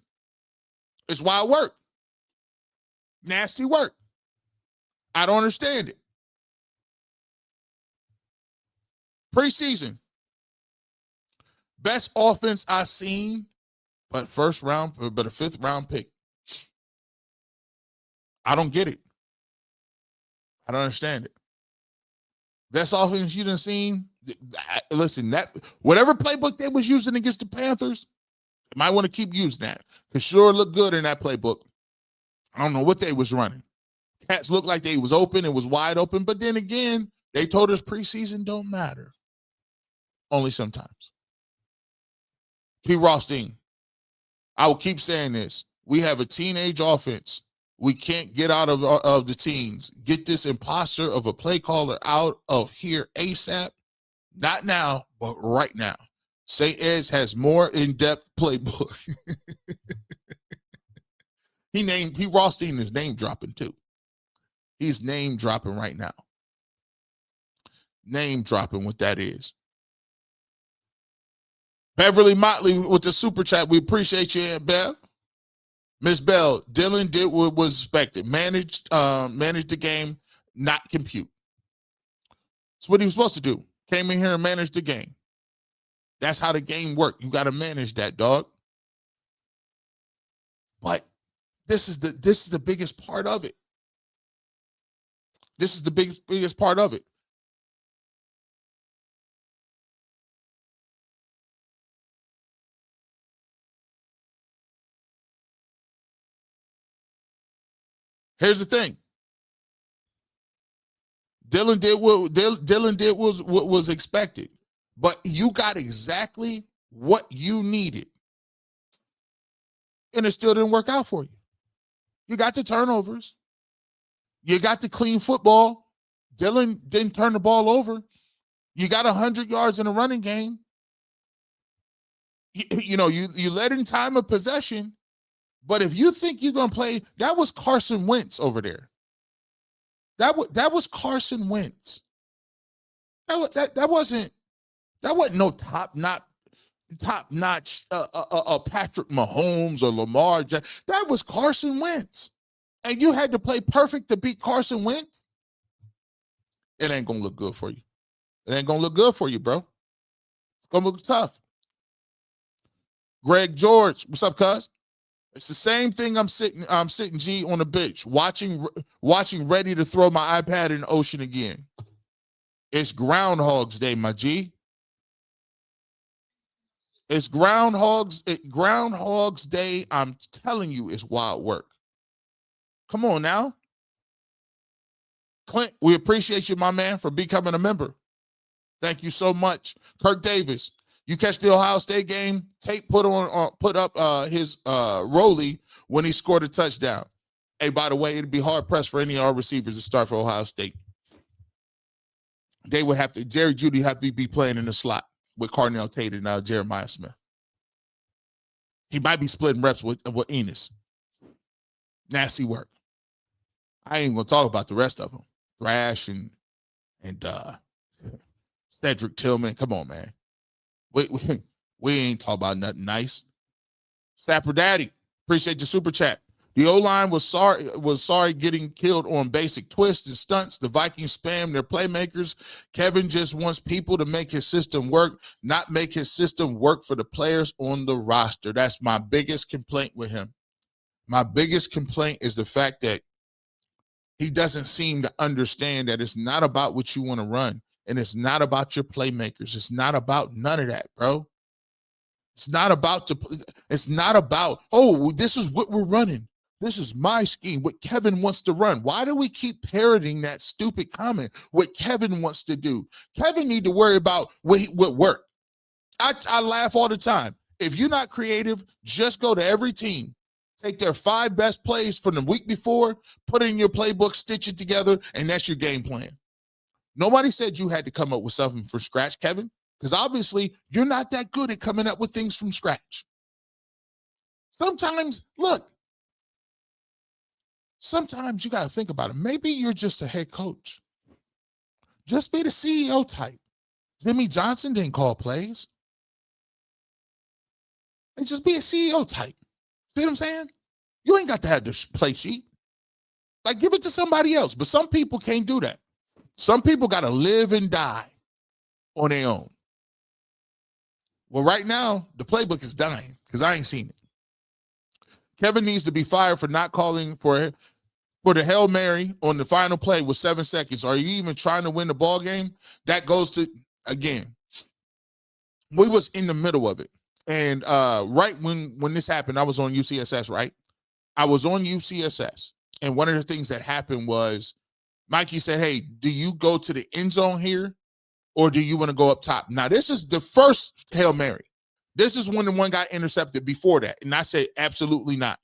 It's wild work. Nasty work. I don't understand it. Preseason. Best offense I've seen, but a 5th round pick. I don't get it. I don't understand it. Best offense you done seen. Listen, that whatever playbook they was using against the Panthers, you might want to keep using that. Because sure looked good in that playbook. I don't know what they was running. Cats looked like they was open. It was wide open. But then again, they told us preseason don't matter. Only sometimes. P. Rothstein, I will keep saying this. We have a teenage offense. We can't get out of the teens. Get this imposter of a play caller out of here ASAP. Not now, but right now. St. Ed's has more in-depth playbook. P. Rothstein is name dropping too. He's name dropping right now. Name dropping what that is. Beverly Motley with the super chat. We appreciate you, Bev. Miss Bell, Dillon did what was expected. Managed the game, not compute. That's what he was supposed to do. Came in here and managed the game. That's how the game works. You got to manage that, dog. But this is the biggest part of it. This is the biggest part of it. Here's the thing. Dillon did what was expected, but you got exactly what you needed, and it still didn't work out for you. You got the turnovers. You got the clean football. Dillon didn't turn the ball over. You got 100 yards in a running game. You led in time of possession. But if you think you're going to play, that was Carson Wentz over there. That was Carson Wentz. That wasn't no top notch Patrick Mahomes or Lamar. That was Carson Wentz. And you had to play perfect to beat Carson Wentz. It ain't going to look good for you. It ain't going to look good for you, bro. It's going to look tough. Greg George, what's up, cuz? It's the same thing. I'm sitting G on the bench, watching, ready to throw my iPad in the ocean again. It's Groundhog's Day, my G. It's Groundhog's Day. I'm telling you, it's wild work. Come on now. Clint, we appreciate you, my man, for becoming a member. Thank you so much. Kirk Davis, you catch the Ohio State game, Tate put up his Roley when he scored a touchdown. Hey, by the way, it'd be hard pressed for any of our receivers to start for Ohio State. They would have to, Jerry Jeudy have to be playing in the slot with Carnell Tate and Jeremiah Smith. He might be splitting reps with Enos. Nasty work. I ain't gonna talk about the rest of them. Thrash and Cedric Tillman. Come on, man. We ain't talking about nothing nice. Sapper Daddy, appreciate your super chat. The O-line was sorry getting killed on basic twists and stunts. The Vikings spam their playmakers. Kevin just wants people to make his system work, not make his system work for the players on the roster. That's my biggest complaint with him. My biggest complaint is the fact that he doesn't seem to understand that it's not about what you want to run, and it's not about your playmakers. It's not about none of that, bro. It's not about, oh, this is what we're running. This is my scheme, what Kevin wants to run. Why do we keep parroting that stupid comment? What Kevin wants to do. Kevin need to worry about what work. I laugh all the time. If you're not creative, just go to every team. Take their 5 best plays from the week before, put it in your playbook, stitch it together, and that's your game plan. Nobody said you had to come up with something from scratch, Kevin, because obviously you're not that good at coming up with things from scratch. Sometimes, look, sometimes you got to think about it. Maybe you're just a head coach. Just be the CEO type. Jimmy Johnson didn't call plays. And just be a CEO type. See what I'm saying? You ain't got to have the play sheet. Like, give it to somebody else. But some people can't do that. Some people got to live and die on their own. Well, right now, the playbook is dying because I ain't seen it. Kevin needs to be fired for not calling for the Hail Mary on the final play with 7 seconds. Are you even trying to win the ball game? That goes to, again, we was in the middle of it. And right when this happened, I was on UCSS, right? I was on UCSS. And one of the things that happened was Mikey said, hey, do you go to the end zone here or do you want to go up top? Now, this is the first Hail Mary. This is when the one got intercepted before that. And I said, absolutely not.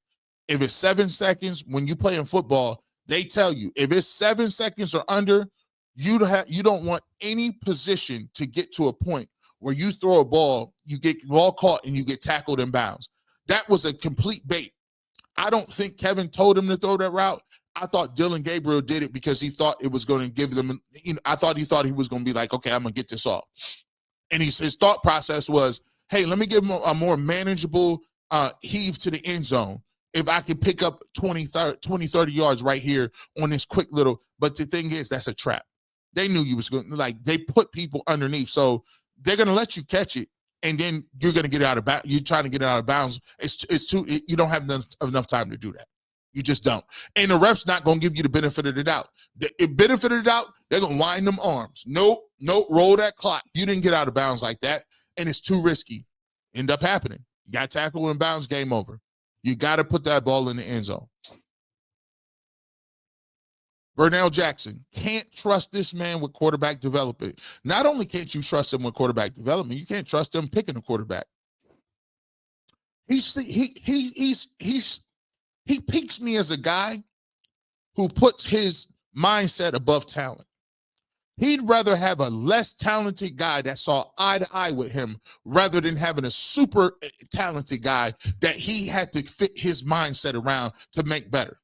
If it's 7 seconds, when you play in football, they tell you, if it's 7 seconds or under, you don't want any position to get to a point where you throw a ball, you get the ball caught, and you get tackled in bounds. That was a complete bait. I don't think Kevin told him to throw that route. I thought Dillon Gabriel did it because he thought it was going to give them, I thought he was going to be like, okay, I'm going to get this off. And his thought process was, hey, let me give him a more manageable heave to the end zone. If I can pick up 20, 30 yards right here on this quick little, but the thing is, that's a trap. They knew you was going to, like, they put people underneath. So they're going to let you catch it. And then you're going to get it out of bounds. You're trying to get it out of bounds. You don't have enough time to do that. You just don't. And the ref's not going to give you the benefit of the doubt. The benefit of the doubt, they're going to wind them arms. Nope, roll that clock. You didn't get out of bounds like that. And it's too risky. End up happening. You got tackled in bounds, game over. You got to put that ball in the end zone. Vernell Jackson, can't trust this man with quarterback development. Not only can't you trust him with quarterback development, you can't trust him picking a quarterback. He piques me as a guy who puts his mindset above talent. He'd rather have a less talented guy that saw eye to eye with him rather than having a super talented guy that he had to fit his mindset around to make better.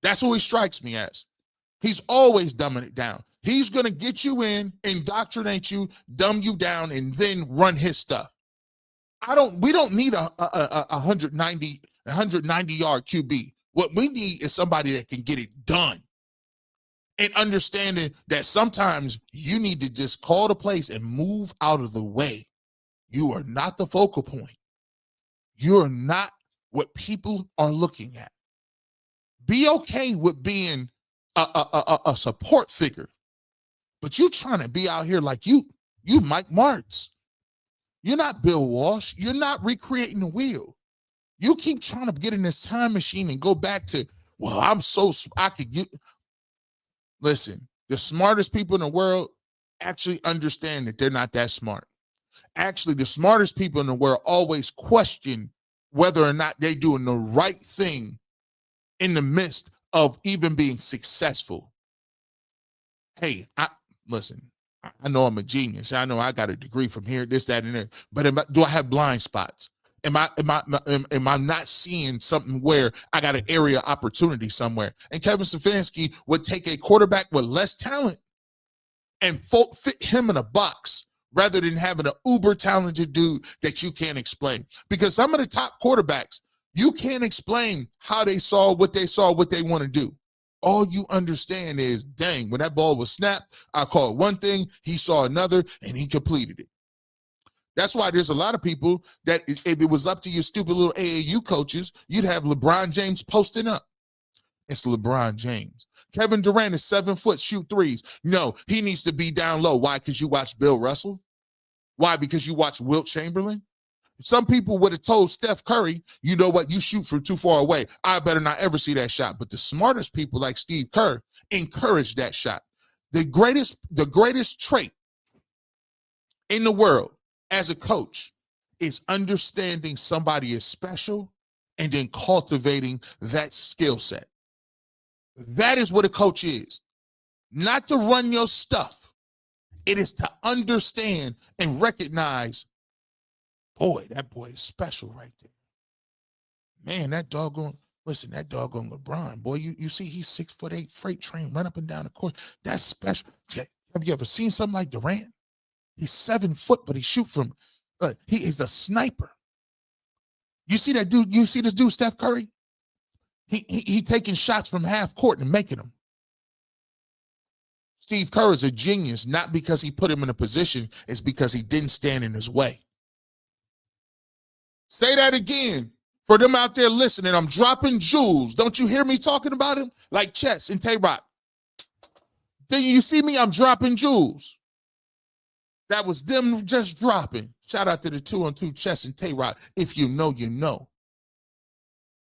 That's who he strikes me as. He's always dumbing it down. He's going to get you in, indoctrinate you, dumb you down, and then run his stuff. We don't need a 190 yard QB. What we need is somebody that can get it done. And understanding that sometimes you need to just call the plays and move out of the way. You are not the focal point. You're not what people are looking at. Be okay with being a support figure, but you trying to be out here like you Mike Martz. You're not Bill Walsh. You're not recreating the wheel. You keep trying to get in this time machine and go back to, well, I could get. Listen, the smartest people in the world actually understand that they're not that smart. Actually, the smartest people in the world always question whether or not they're doing the right thing in the midst of even being successful. Hey, listen, I know I'm a genius. I know I got a degree from here, this, that, and there. But do I have blind spots? Am I not seeing something where I got an area of opportunity somewhere? And Kevin Stefanski would take a quarterback with less talent and fit him in a box rather than having an uber talented dude that you can't explain. Because some of the top quarterbacks, you can't explain how they saw, what they want to do. All you understand is, dang, when that ball was snapped, I called one thing, he saw another, and he completed it. That's why there's a lot of people that if it was up to your stupid little AAU coaches, you'd have LeBron James posting up. It's LeBron James. Kevin Durant is 7 foot, shoot threes. No, he needs to be down low. Why? Because you watch Bill Russell? Why? Because you watch Wilt Chamberlain? Some people would have told Steph Curry, you know what, you shoot from too far away. I better not ever see that shot. But the smartest people like Steve Kerr encourage that shot. The greatest trait in the world as a coach is understanding somebody is special and then cultivating that skill set. That is what a coach is. Not to run your stuff. It is to understand and recognize, boy, that boy is special right there. Man, that doggone LeBron, boy, you see he's 6'8" freight train, run up and down the court. That's special. Have you ever seen something like Durant? He's 7 foot, but he shoot from, he is a sniper. You see that dude, you see this dude, Steph Curry? He taking shots from half court and making them. Steve Kerr is a genius, not because he put him in a position, it's because he didn't stand in his way. Say that again. For them out there listening, I'm dropping jewels. Don't you hear me talking about him? Like Chess and Tay-Rock. Then you see me, I'm dropping jewels. That was them just dropping. Shout out to the 2-on-2 Chess and Tay-Rock. If you know, you know.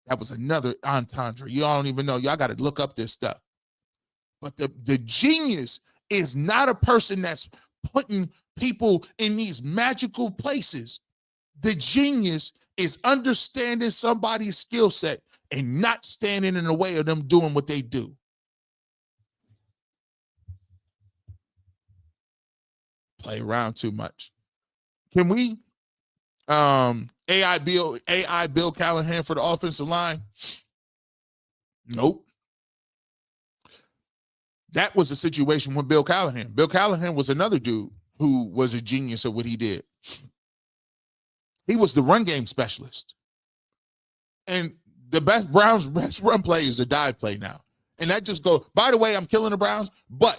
That was another entendre. Y'all don't even know. Y'all got to look up this stuff. But the genius is not a person that's putting people in these magical places. The genius is understanding somebody's skill set and not standing in the way of them doing what they do. Play around too much. Can we AI Bill Callahan for the offensive line? Nope. That was a situation with Bill Callahan. Bill Callahan was another dude who was a genius at what he did. He was the run game specialist. And the Browns' best run play is a dive play now. And that just goes, by the way, I'm killing the Browns, but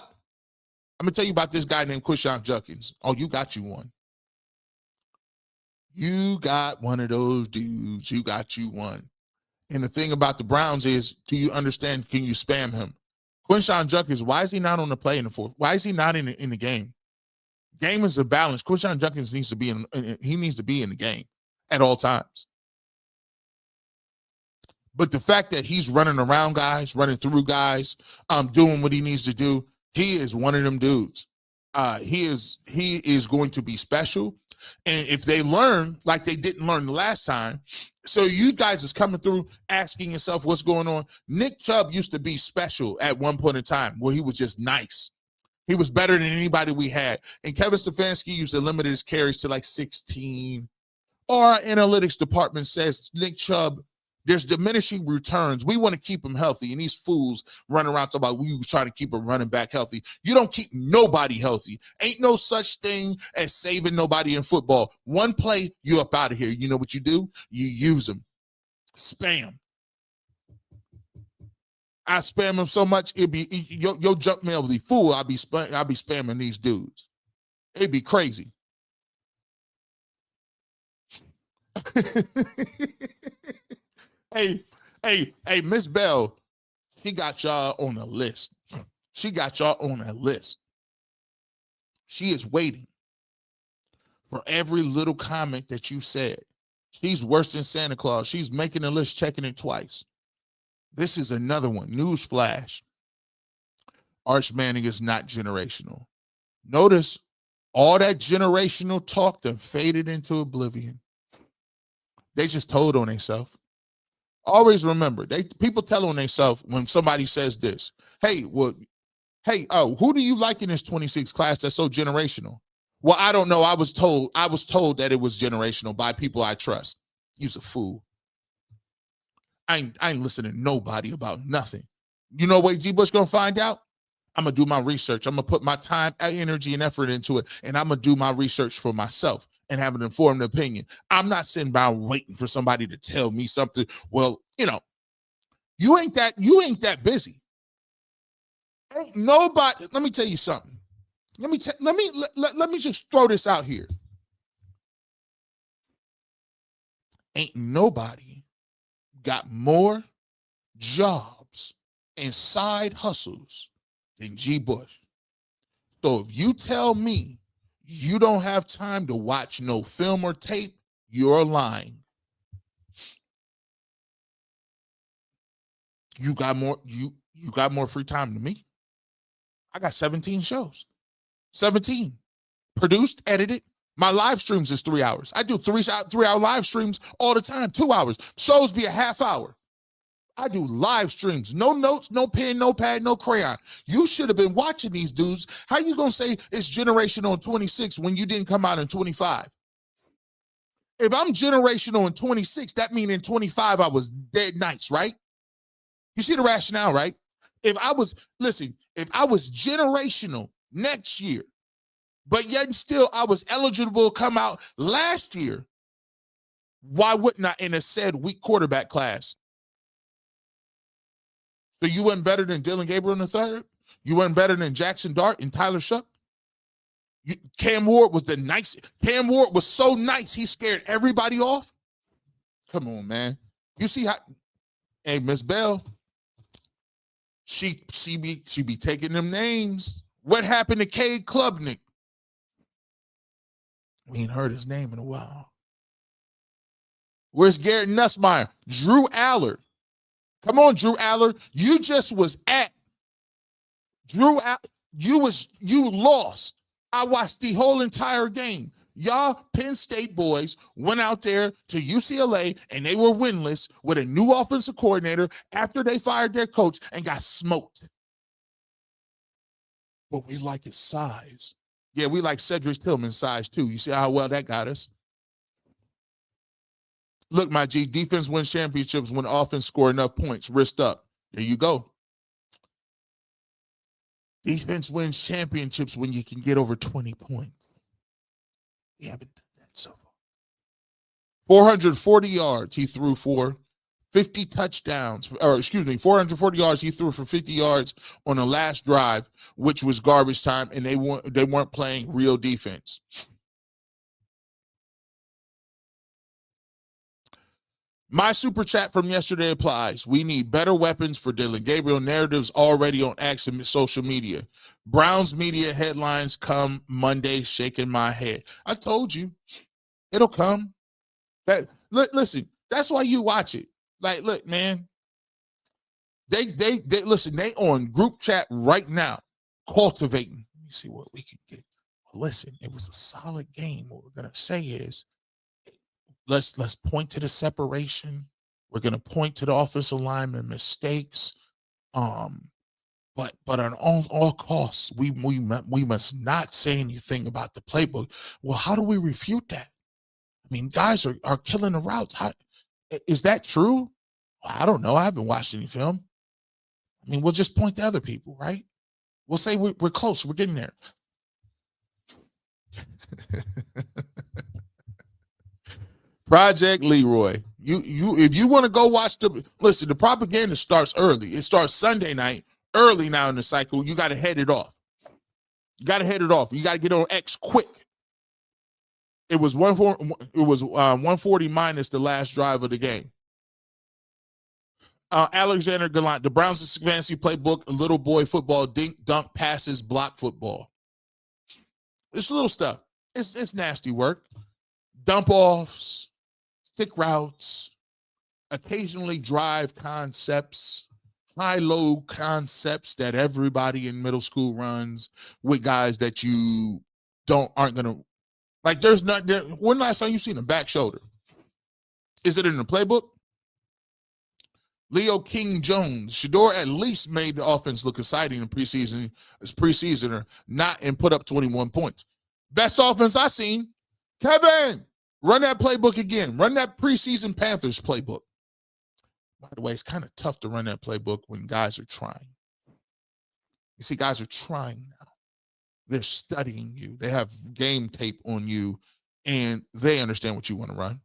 I'm going to tell you about this guy named Quinshon Judkins. Oh, you got you one. You got one of those dudes. You got you one. And the thing about the Browns is, do you understand, can you spam him? Quinshon Judkins, why is he not on the play in the fourth? Why is he not in the game? Game is a balance. Quinshon Judkins needs to be in the game at all times. But the fact that he's running around guys, running through guys, doing what he needs to do, he is one of them dudes. He is going to be special. And if they learn like they didn't learn the last time, so you guys is coming through asking yourself what's going on. Nick Chubb used to be special at one point in time where he was just nice. He was better than anybody we had. And Kevin Stefanski used to limit his carries to like 16. Our analytics department says Nick Chubb, there's diminishing returns. We want to keep him healthy. And these fools run around talking about we trying to keep a running back healthy. You don't keep nobody healthy. Ain't no such thing as saving nobody in football. One play, you up out of here. You know what you do? You use them. Spam. I spam them so much, it'd be your junk mail will be full. I'll be spamming these dudes. It'd be crazy. Hey, Miss Bell, she got y'all on a list. She got y'all on a list. She is waiting for every little comment that you said. She's worse than Santa Claus. She's making a list, checking it twice. This is another one. Newsflash. Arch Manning is not generational. Notice all that generational talk that faded into oblivion. They just told on themselves. Always remember, people tell on themselves when somebody says this. Hey, who do you like in this 26 class that's so generational? Well, I don't know. I was told that it was generational by people I trust. You's a fool. I ain't listening to nobody about nothing. You know what G. Bush gonna find out? I'm gonna do my research. I'm gonna put my time, energy, and effort into it, and I'm gonna do my research for myself and have an informed opinion. I'm not sitting around waiting for somebody to tell me something. Well, you ain't that busy. Ain't nobody. Let me tell you something. Let me just throw this out here. Ain't nobody got more jobs and side hustles than G. Bush. So if you tell me you don't have time to watch no film or tape, you're lying. You got more free time than me. I got 17 shows. 17. Produced, edited. My live streams is 3 hours. I do 3-hour live streams all the time, 2 hours. Shows be a half hour. I do live streams. No notes, no pen, no pad, no crayon. You should have been watching these dudes. How you going to say it's generational in 26 when you didn't come out in 25? If I'm generational in 26, that means in 25 I was dead nice, right? You see the rationale, right? If I was generational next year, but yet still I was eligible to come out last year, why wouldn't I in a said weak quarterback class? So you weren't better than Dillon Gabriel in the third? You weren't better than Jackson Dart and Tyler Shuck? Cam Ward was the nice. Cam Ward was so nice, he scared everybody off? Come on, man. You see how, hey, Miss Bell, she be taking them names. What happened to Cade Klubnik? We ain't heard his name in a while. Where's Garrett Nussmeier? Drew Allard. Come on, Drew Allard. You just was at Drew. You lost. I watched the whole entire game. Y'all Penn State boys went out there to UCLA and they were winless with a new offensive coordinator after they fired their coach and got smoked. But we like his size. Yeah, we like Cedric Tillman's size too. You see how well that got us? Look, my G, defense wins championships when offense score enough points. Wrist up. There you go. Defense wins championships when you can get over 20 points. We haven't done that so far. 440 yards he threw for 50 touchdowns. 440 yards he threw for 50 yards on the last drive, which was garbage time, and they weren't playing real defense. My super chat from yesterday applies. We need better weapons for Dillon Gabriel. Narratives already on X and social media. Browns media headlines come Monday, shaking my head. I told you, it'll come. Listen, that's why you watch it. Like, look, man, they listen, they on group chat right now, cultivating. Let me see what we can get. listen, it was a solid game. What we're gonna say is let's point to the separation. We're gonna point to the offensive lineman mistakes. Um, but on all costs, we must not say anything about the playbook. Well, how do we refute that? I mean, guys are killing the routes. Is that true? I don't know. I haven't watched any film. I mean, we'll just point to other people, right? We'll say we're close. We're getting there. Project Leroy. If you want to go watch the propaganda starts early. It starts Sunday night, early now in the cycle. You got to head it off. You got to get on X quick. It was 140 minus the last drive of the game. Alexander Gallant, the Browns' fantasy playbook, little boy football, dink, dunk, passes, block football. It's little stuff. It's nasty work. Dump offs, stick routes, occasionally drive concepts, high-low concepts that everybody in middle school runs with guys that you aren't gonna like. There's not. When last time you seen a back shoulder? Is it in the playbook? Leo King Jones, Shador at least made the offense look exciting in preseason, and put up 21 points. Best offense I seen. Kevin, run that playbook again. Run that preseason Panthers playbook. By the way, it's kind of tough to run that playbook when guys are trying. You see, guys are trying now. They're studying you. They have game tape on you, and they understand what you want to run.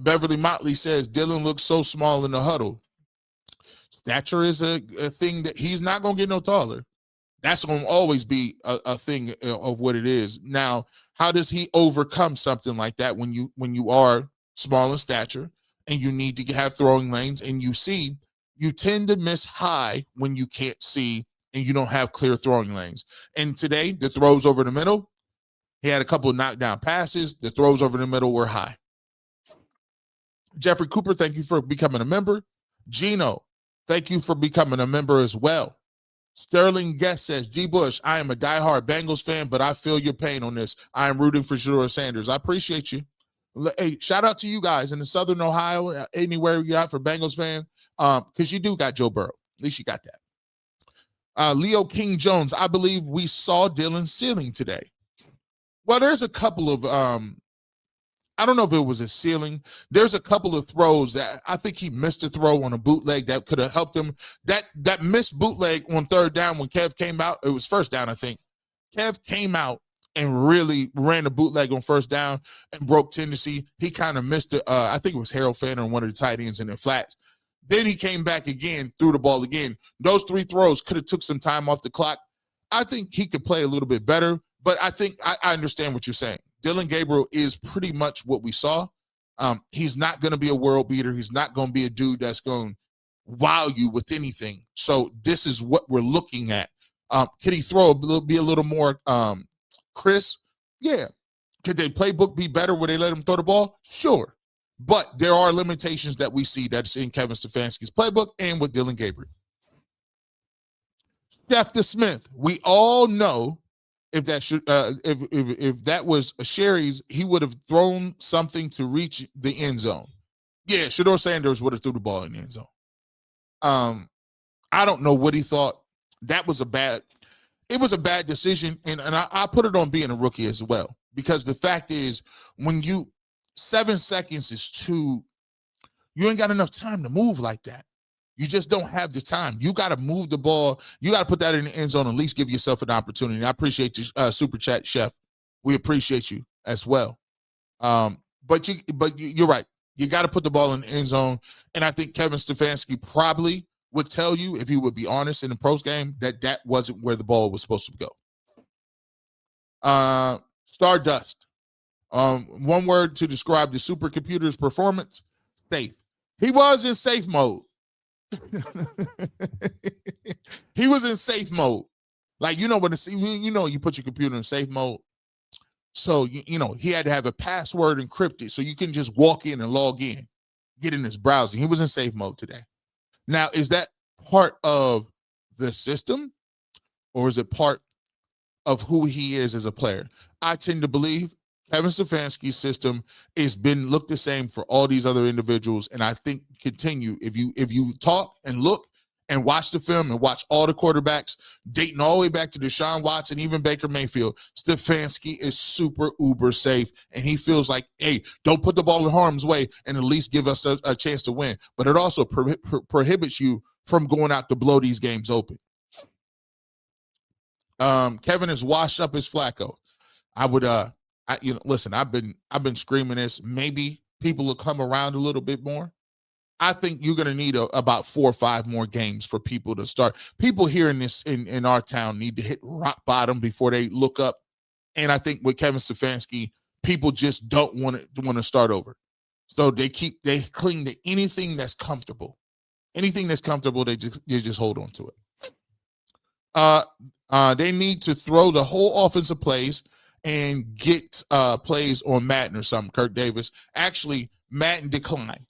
Beverly Motley says, Dillon looks so small in the huddle. Stature is a thing that he's not going to get no taller. That's going to always be a thing of what it is. Now, how does he overcome something like that when you are small in stature and you need to have throwing lanes and you tend to miss high when you can't see and you don't have clear throwing lanes. And today, the throws over the middle, he had a couple of knockdown passes. The throws over the middle were high. Jeffrey Cooper, thank you for becoming a member. Gino, thank you for becoming a member as well. Sterling Guest says, G. Bush, I am a diehard Bengals fan, but I feel your pain on this. I am rooting for Shador Sanders. I appreciate you. Hey, shout out to you guys in the Southern Ohio, anywhere you got for Bengals fans, because you do got Joe Burrow. At least you got that. Leo King Jones, I believe we saw Dillon's ceiling today. Well, there's a couple of I don't know if it was a ceiling. There's a couple of throws that I think he missed a throw on a bootleg that could have helped him. That missed bootleg on third down when Kev came out. It was first down, I think. Kev came out and really ran a bootleg on first down and broke tendency. He kind of missed it. I think it was Harold Fanner, one of the tight ends in the flats. Then he came back again, threw the ball again. Those three throws could have took some time off the clock. I think he could play a little bit better, but I think I understand what you're saying. Dillon Gabriel is pretty much what we saw. He's not going to be a world beater. He's not going to be a dude that's going to wow you with anything. So this is what we're looking at. Could he be a little more crisp? Yeah. Could their playbook be better where they let him throw the ball? Sure. But there are limitations that we see that's in Kevin Stefanski's playbook and with Dillon Gabriel. Jeff the Smith, we all know if that was a Sherry's, he would have thrown something to reach the end zone. Yeah, Shador Sanders would have threw the ball in the end zone. I don't know what he thought. It was a bad decision, and I put it on being a rookie as well, because the fact is, 7 seconds is you ain't got enough time to move like that. You just don't have the time. You got to move the ball. You got to put that in the end zone, at least give yourself an opportunity. I appreciate you, Super Chat Chef. We appreciate you as well. But you're right. You got to put the ball in the end zone. And I think Kevin Stefanski probably would tell you, if he would be honest in the post game, that wasn't where the ball was supposed to go. Stardust. One word to describe the supercomputer's performance: safe. He was in safe mode. He was in safe mode. Like, you put your computer in safe mode. So, he had to have a password encrypted so you can just walk in and log in, get in his browser. He was in safe mode today. Now, is that part of the system, or is it part of who he is as a player. I tend to believe Kevin Stefanski's system has been looked the same for all these other individuals, and I think continue if you talk and look and watch the film and watch all the quarterbacks, dating all the way back to Deshaun Watson, even Baker Mayfield, Stefanski is super uber safe, and he feels like, hey, don't put the ball in harm's way and at least give us a chance to win. But it also prohibits you from going out to blow these games open. Kevin is washed up as Flacco. I would listen, I've been screaming this. Maybe people will come around a little bit more. I think you're going to need about 4 or 5 more games for people to start. People here in our town need to hit rock bottom before they look up. And I think with Kevin Stefanski, people just don't want to start over. So they cling to anything that's comfortable. Anything that's comfortable, they just hold on to it. They need to throw the whole offensive plays and get plays on Madden or something. Kirk Davis. Actually, Madden declined.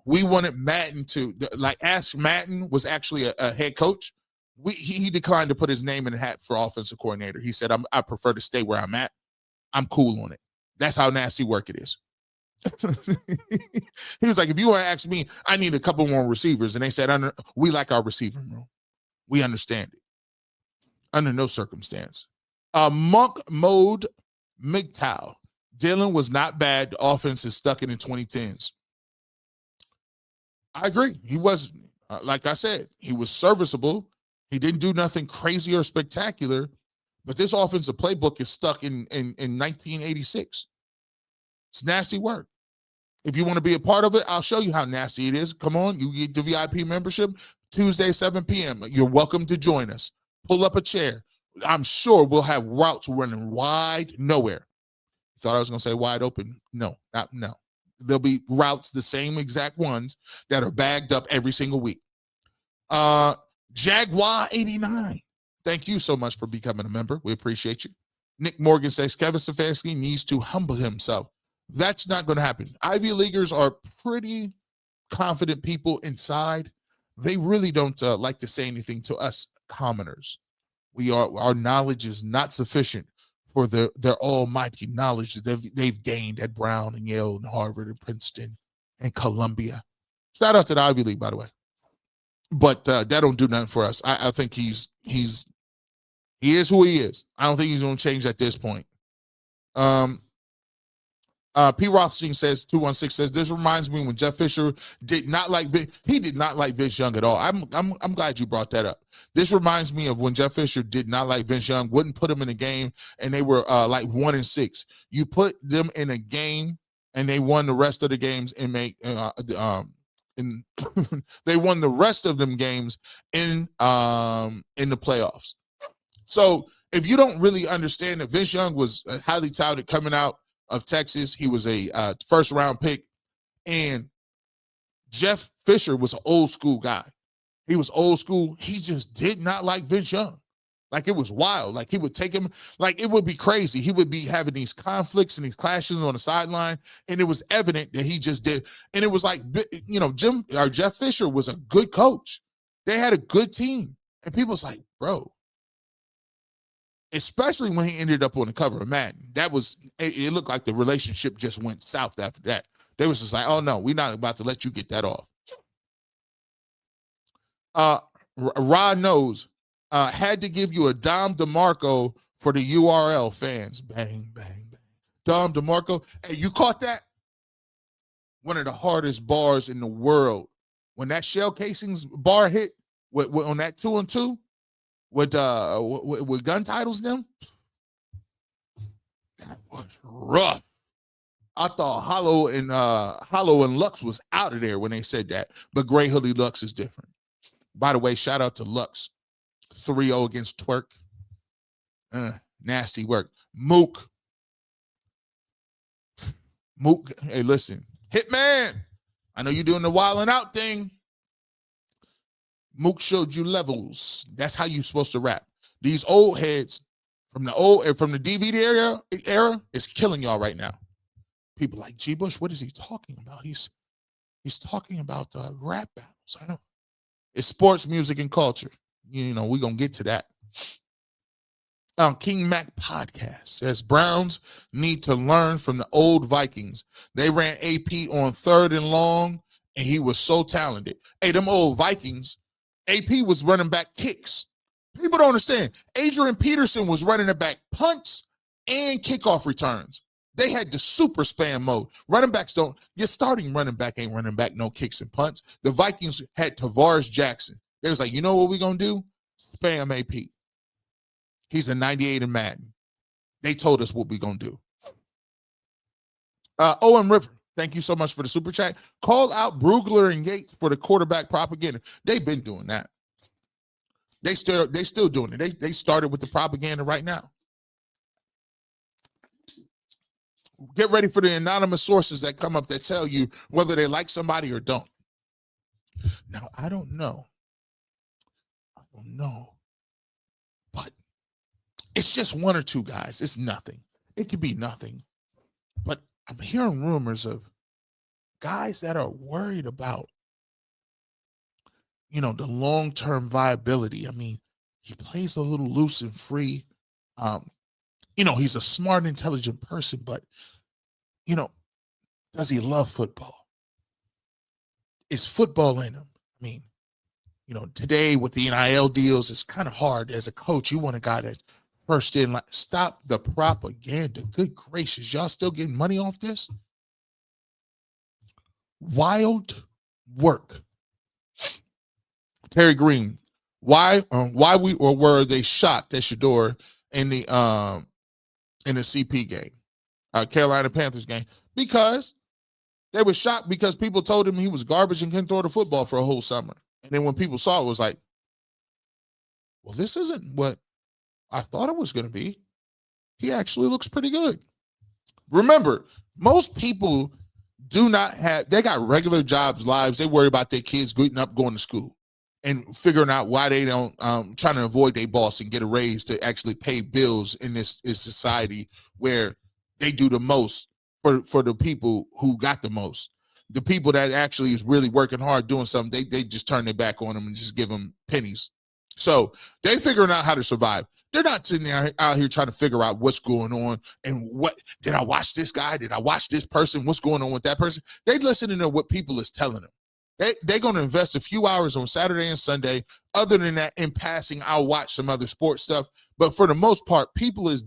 We wanted Madden to, Ask Madden was actually a head coach. He declined to put his name in the hat for offensive coordinator. He said, I prefer to stay where I'm at. I'm cool on it. That's how nasty work it is. He was like, if you want to ask me, I need a couple more receivers. And they said, we like our receiving room. We understand it. Under no circumstance. Monk mode MGTOW. Dillon was not bad. The offense is stuck in the 2010s. I agree. He was, like I said, he was serviceable. He didn't do nothing crazy or spectacular, but this offensive playbook is stuck in 1986. It's nasty work. If you want to be a part of it, I'll show you how nasty it is. Come on, you get the VIP membership, Tuesday, 7 p.m. You're welcome to join us. Pull up a chair. I'm sure we'll have routes running wide nowhere. Thought I was going to say wide open. No. There'll be routes, the same exact ones that are bagged up every single week. Jaguar 89. Thank you so much for becoming a member. We appreciate you. Nick Morgan says Kevin Stefanski needs to humble himself. That's not going to happen. Ivy Leaguers are pretty confident people inside. They really don't like to say anything to us commoners. Our knowledge is not sufficient for their almighty knowledge that they've gained at Brown and Yale and Harvard and Princeton and Columbia. Shout out to the Ivy League, by the way. But that don't do nothing for us. I think he is who he is. I don't think he's going to change at this point. P. Rothstein says, 216 says, this reminds me when Jeff Fisher did not like Vince Young at all. I'm glad you brought that up. This reminds me of when Jeff Fisher did not like Vince Young, wouldn't put him in a game, and they were 1-6. You put them in a game and they won the rest of the games and they won the rest of them games in the playoffs. So if you don't really understand that Vince Young was highly touted coming out of Texas, he was a first-round pick, and Jeff Fisher was an old-school guy. He was old school. He just did not like Vince Young. Like, it was wild. Like, he would take him, like, it would be crazy. He would be having these conflicts and these clashes on the sideline, and it was evident that he just did. And it was like, Jeff Fisher was a good coach. They had a good team. And people was like, bro, especially when he ended up on the cover of Madden. It looked like the relationship just went south after that. They was just like, oh, no, we're not about to let you get that off. Rod knows, had to give you a Dom DeMarco for the URL fans. Bang, bang, bang. Dom DeMarco. Hey, you caught that? One of the hardest bars in the world. When that shell casings bar hit on that 2-on-2 with gun titles, them, that was rough. I thought Hollow and Lux was out of there when they said that, but Gray Hoodie Lux is different. By the way, shout out to Lux. 3-0 against Twerk. Nasty work. Mook. Hey, listen. Hitman. I know you're doing the wilding out thing. Mook showed you levels. That's how you're supposed to rap. These old heads from the DVD era is killing y'all right now. People like G. Bush, what is he talking about? He's talking about rap battles. I know. It's sports, music, and culture. We're going to get to that. King Mac podcast says Browns need to learn from the old Vikings. They ran AP on 3rd and long, and he was so talented. Hey, them old Vikings, AP was running back kicks. People don't understand. Adrian Peterson was running the back punts and kickoff returns. They had the super spam mode. Running backs don't. Your starting running back ain't running back no kicks and punts. The Vikings had Tavares Jackson. They was like, you know what we're going to do? Spam AP. He's a 98 in Madden. They told us what we're going to do. Owen River, thank you so much for the super chat. Call out Brugler and Yates for the quarterback propaganda. They've been doing that. They still doing it. They started with the propaganda right now. Get ready for the anonymous sources that come up that tell you whether they like somebody or don't. Now, I don't know. But it's just one or two guys. It's nothing. It could be nothing. But I'm hearing rumors of guys that are worried about, the long-term viability. I mean, he plays a little loose and free. He's a smart, intelligent person, but, does he love football? Is football in him? I mean, today with the NIL deals, it's kind of hard as a coach. You want a guy that first in, like, stop the propaganda. Good gracious, y'all still getting money off this? Wild work. Terry Green, why were they shocked at Shador in the CP game, Carolina Panthers game? Because they were shocked because people told him he was garbage and couldn't throw the football for a whole summer. And then when people saw it, it was like, well, this isn't what I thought it was going to be. He actually looks pretty good. Remember, most people they got regular jobs, lives. They worry about their kids getting up, going to school, and figuring out why they don't, trying to avoid their boss and get a raise to actually pay bills in this society where they do the most for the people who got the most. The people that actually is really working hard doing something, they just turn their back on them and just give them pennies. So they figuring out how to survive. They're not sitting there out here trying to figure out what's going on and what did I watch this guy? Did I watch this person? What's going on with that person? They listening to what people is telling them. They're going to invest a few hours on Saturday and Sunday. Other than that, in passing, I'll watch some other sports stuff. But for the most part, people is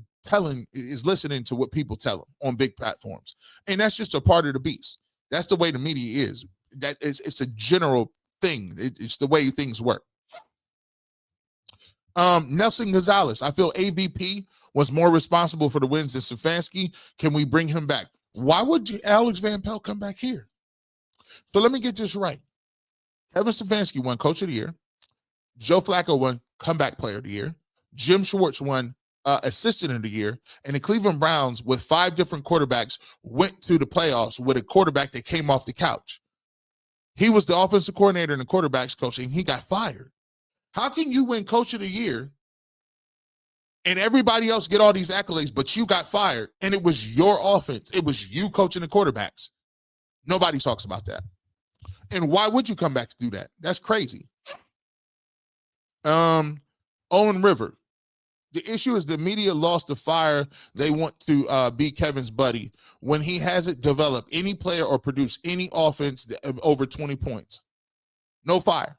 listening to what people tell them on big platforms. And that's just a part of the beast. That's the way the media is. It's a general thing. It's the way things work. Nelson Gonzalez, I feel AVP was more responsible for the wins than Stefanski. Can we bring him back? Why would Alex Van Pelt come back here? So let me get this right. Kevin Stefanski won Coach of the Year. Joe Flacco won Comeback Player of the Year. Jim Schwartz won Assistant of the Year. And the Cleveland Browns, with 5 different quarterbacks, went to the playoffs with a quarterback that came off the couch. He was the offensive coordinator and the quarterbacks coach, and he got fired. How can you win Coach of the Year and everybody else get all these accolades, but you got fired, and it was your offense? It was you coaching the quarterbacks. Nobody talks about that. And why would you come back to do that? That's crazy. Owen River. The issue is the media lost the fire. They want to be Kevin's buddy when he hasn't developed any player or produced any offense over 20 points. No fire.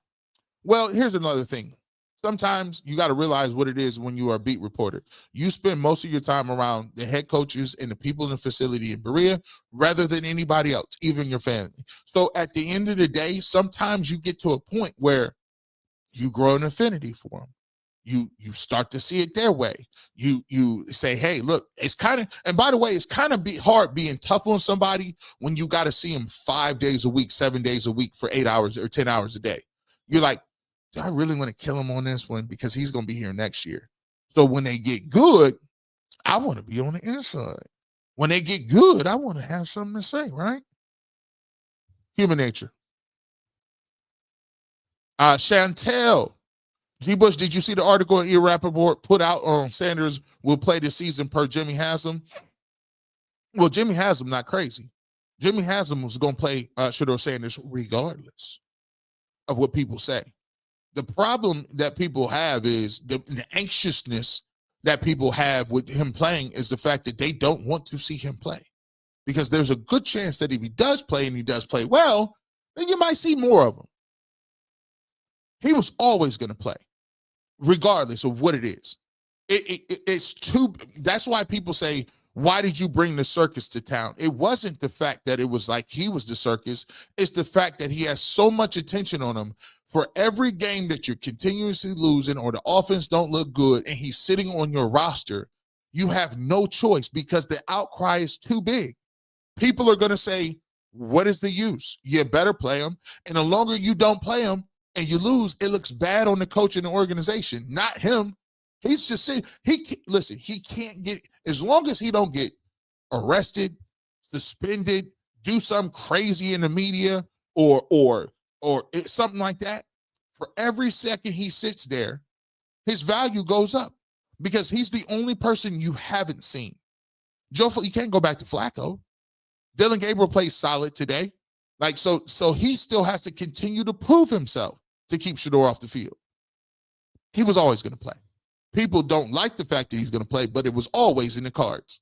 Well, here's another thing. Sometimes you got to realize what it is when you are a beat reporter. You spend most of your time around the head coaches and the people in the facility in Berea rather than anybody else, even your family. So at the end of the day, sometimes you get to a point where you grow an affinity for them. You start to see it their way. You say, hey, look, it's kind of, and by the way, it's kind of hard being tough on somebody when you got to see them 5 days a week, 7 days a week for 8 hours or 10 hours a day. You're like, do I really want to kill him on this one? Because he's going to be here next year. So when they get good, I want to be on the inside. When they get good, I want to have something to say, right? Human nature. Chantel. G. Bush, did you see the article in Rappaport put out on Sanders will play this season per Jimmy Haslam? Well, Jimmy Haslam not crazy. Jimmy Haslam was going to play Shador Sanders regardless of what people say. The problem that people have is the anxiousness that people have with him playing is the fact that they don't want to see him play. Because there's a good chance that if he does play and he does play well, then you might see more of him. He was always going to play, regardless of what it is. It's too. That's why people say, why did you bring the circus to town? It wasn't the fact that it was like he was the circus. It's the fact that he has so much attention on him for every game that you're continuously losing or the offense don't look good and he's sitting on your roster. You have no choice because the outcry is too big. People are going to say, what is the use? You better play him. And the longer you don't play him and you lose, it looks bad on the coach and the organization, not him. He's just saying, he can't get, as long as he don't get arrested, suspended, do something crazy in the media or something like that, for every second he sits there, his value goes up because he's the only person you haven't seen. You can't go back to Flacco. Dillon Gabriel plays solid today. So he still has to continue to prove himself to keep Shedeur off the field. He was always going to play. People don't like the fact that he's going to play, but it was always in the cards.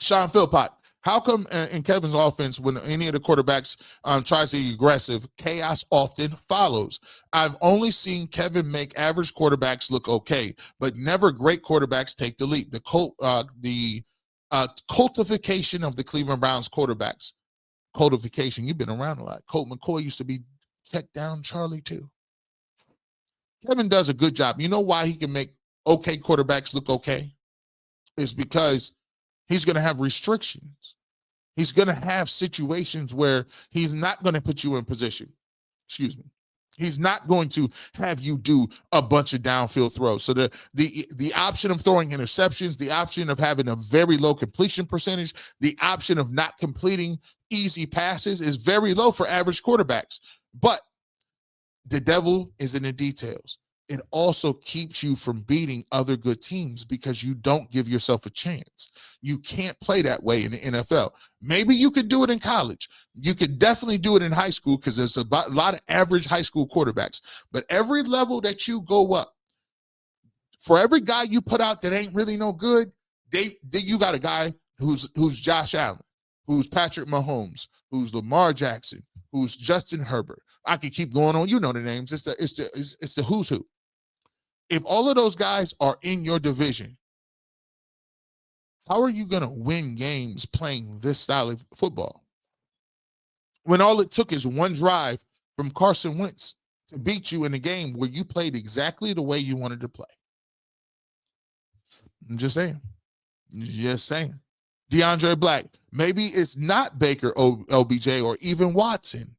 Sean Philpott, how come in Kevin's offense, when any of the quarterbacks tries to be aggressive, chaos often follows? I've only seen Kevin make average quarterbacks look okay, but never great quarterbacks take the leap. The cultification of the Cleveland Browns quarterbacks. Cultification, you've been around a lot. Colt McCoy used to be check down Charlie too. Kevin does a good job. You know why he can make okay quarterbacks look okay? It's because he's going to have restrictions. He's going to have situations where he's not going to put you in position. Excuse me. He's not going to have you do a bunch of downfield throws. So the option of throwing interceptions, the option of having a very low completion percentage, the option of not completing easy passes is very low for average quarterbacks. But the devil is in the details. It also keeps you from beating other good teams because you don't give yourself a chance. You can't play that way in the NFL. Maybe you could do it in college. You could definitely do it in high school because there's a lot of average high school quarterbacks. But every level that you go up, for every guy you put out that ain't really no good, you got a guy who's Josh Allen, who's Patrick Mahomes, who's Lamar Jackson, who's Justin Herbert. I could keep going on. You know the names. It's the who's who. If all of those guys are in your division, how are you going to win games playing this style of football? When all it took is one drive from Carson Wentz to beat you in a game where you played exactly the way you wanted to play. I'm just saying. Just saying. DeAndre Black, maybe it's not Baker, OBJ, or even Watson.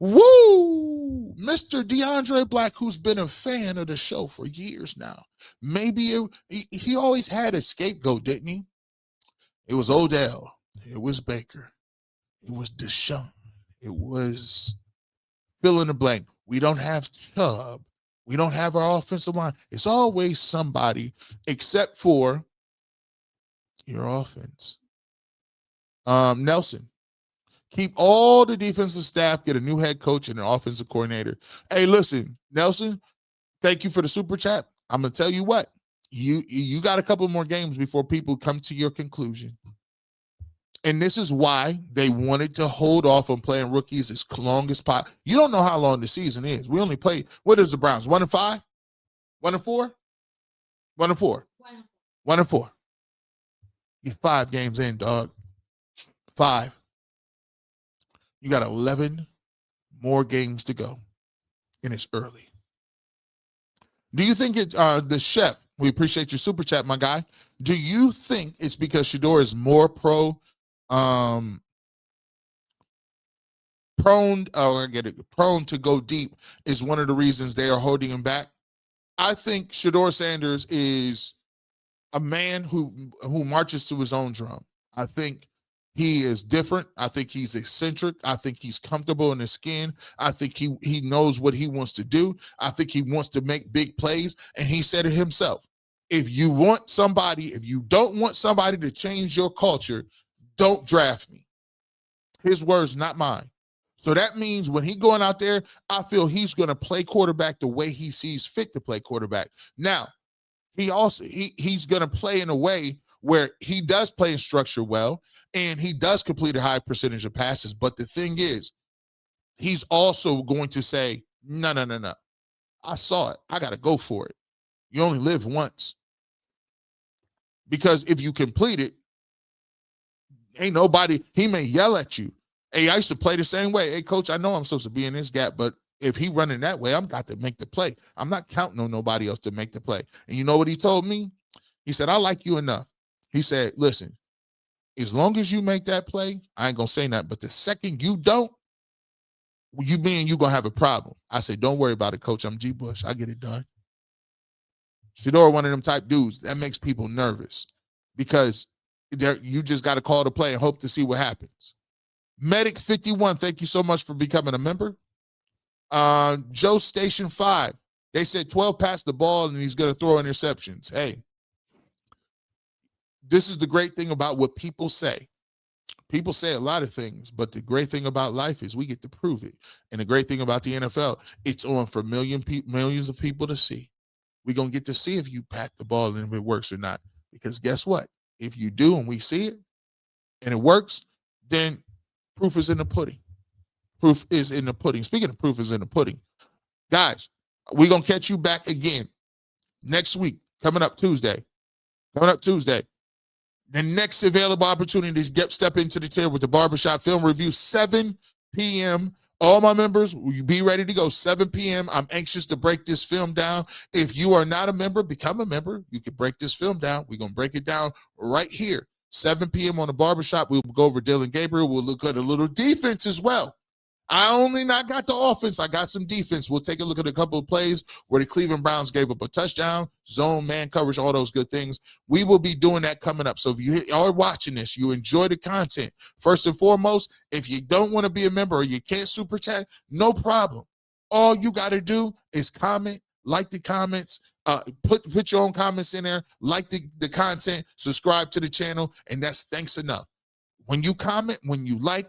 Woo! Mr. DeAndre Black, who's been a fan of the show for years now. Maybe he always had a scapegoat, didn't he? It was Odell. It was Baker. It was Deshaun. It was fill in the blank. We don't have Chubb. We don't have our offensive line. It's always somebody except for your offense. Nelson. Keep all the defensive staff, get a new head coach and an offensive coordinator. Hey, listen, Nelson, thank you for the super chat. I'm going to tell you what, you got a couple more games before people come to your conclusion. And this is why they wanted to hold off on playing rookies as long as possible. You don't know how long the season is. We only play, what is the Browns, 1-5? 1-4? 1-4. 1-4. You're 5 games in, dog. 5. You got 11 more games to go, and it's early. Do you think the chef, we appreciate your super chat, my guy. Do you think it's because Shedeur is more prone to go deep is one of the reasons they are holding him back? I think Shedeur Sanders is a man who marches to his own drum. I think he is different. I think he's eccentric. I think he's comfortable in his skin. I think he knows what he wants to do. I think he wants to make big plays. And he said it himself. If you don't want somebody to change your culture, don't draft me. His words, not mine. So that means when he going out there, I feel he's going to play quarterback the way he sees fit to play quarterback. Now, he's going to play in a way where he does play in structure well, and he does complete a high percentage of passes. But the thing is, he's also going to say, no. I saw it. I got to go for it. You only live once. Because if you complete it, ain't nobody, he may yell at you. Hey, I used to play the same way. Hey, coach, I know I'm supposed to be in this gap, but if he running that way, I'm got to make the play. I'm not counting on nobody else to make the play. And you know what he told me? He said, I like you enough. He said, listen, as long as you make that play, I ain't going to say nothing. But the second you don't, you going to have a problem. I said, don't worry about it, coach. I'm G. Bush. I get it done. Shedeur, one of them type dudes, that makes people nervous because you just got to call the play and hope to see what happens. Medic 51, thank you so much for becoming a member. Joe Station 5, they said 12 passed the ball and he's going to throw interceptions. Hey, this is the great thing about what people say. People say a lot of things, but the great thing about life is we get to prove it. And the great thing about the NFL, it's on for millions of people to see. We're going to get to see if you pat the ball and if it works or not. Because guess what? If you do and we see it and it works, then proof is in the pudding. Proof is in the pudding. Speaking of proof is in the pudding, guys, we're going to catch you back again next week, coming up Tuesday. The next available opportunity to step into the chair with the Barbershop Film Review, 7 p.m. All my members, will you be ready to go? 7 p.m. I'm anxious to break this film down. If you are not a member, become a member. You can break this film down. We're going to break it down right here. 7 p.m. on the Barbershop. We'll go over Dillon Gabriel. We'll look at a little defense as well. I only not got the offense. I got some defense. We'll take a look at a couple of plays where the Cleveland Browns gave up a touchdown, zone, man coverage, all those good things. We will be doing that coming up. So if you are watching this, you enjoy the content. First and foremost, if you don't want to be a member or you can't super chat, no problem. All you got to do is comment, like the comments, put your own comments in there, like the content, subscribe to the channel, and that's thanks enough. When you comment, when you like,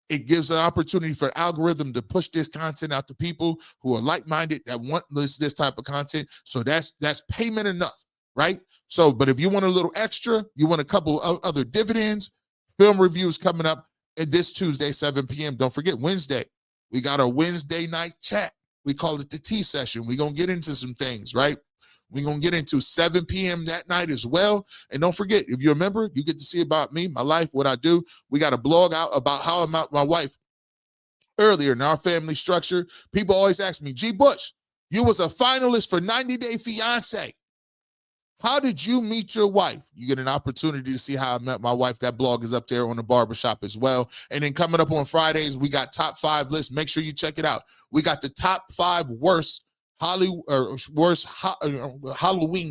it gives an opportunity for the algorithm to push this content out to people who are like-minded that want this type of content. So that's payment enough, right? So, but if you want a little extra, you want a couple of other dividends, film reviews coming up this Tuesday, 7 p.m. Don't forget Wednesday. We got our Wednesday night chat. We call it the tea session. We're going to get into some things, right? We're going to get into 7 p.m. that night as well. And don't forget, if you're a member, you get to see about me, my life, what I do. We got a blog out about how I met my wife earlier in our family structure. People always ask me, G. Bush, you was a finalist for 90 Day Fiance. How did you meet your wife? You get an opportunity to see how I met my wife. That blog is up there on the Barbershop as well. And then coming up on Fridays, we got top 5 lists. Make sure you check it out. We got the top 5 worst Halloween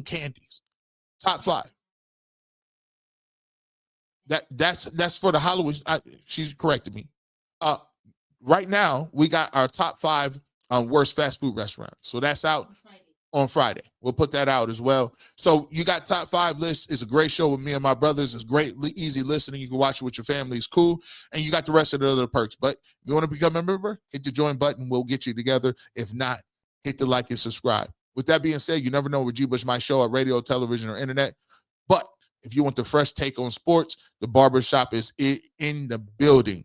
candies. Top 5. That's for the Halloween. She's corrected me. Right now, we got our top 5 worst fast food restaurants. So that's out on Friday. We'll put that out as well. So you got top 5 lists. It's a great show with me and my brothers. It's great, easy listening. You can watch it with your family. It's cool. And you got the rest of the other perks. But you want to become a member? Hit the join button. We'll get you together. If not, hit the like and subscribe. With that being said, you never know where G. Bush might show at radio, television, or internet. But if you want the fresh take on sports, the Barbershop is in the building.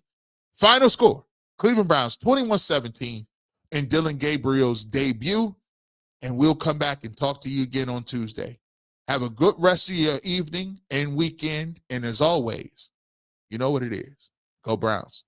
Final score, Cleveland Browns 21-17 in Dillon Gabriel's debut. And we'll come back and talk to you again on Tuesday. Have a good rest of your evening and weekend. And as always, you know what it is. Go Browns.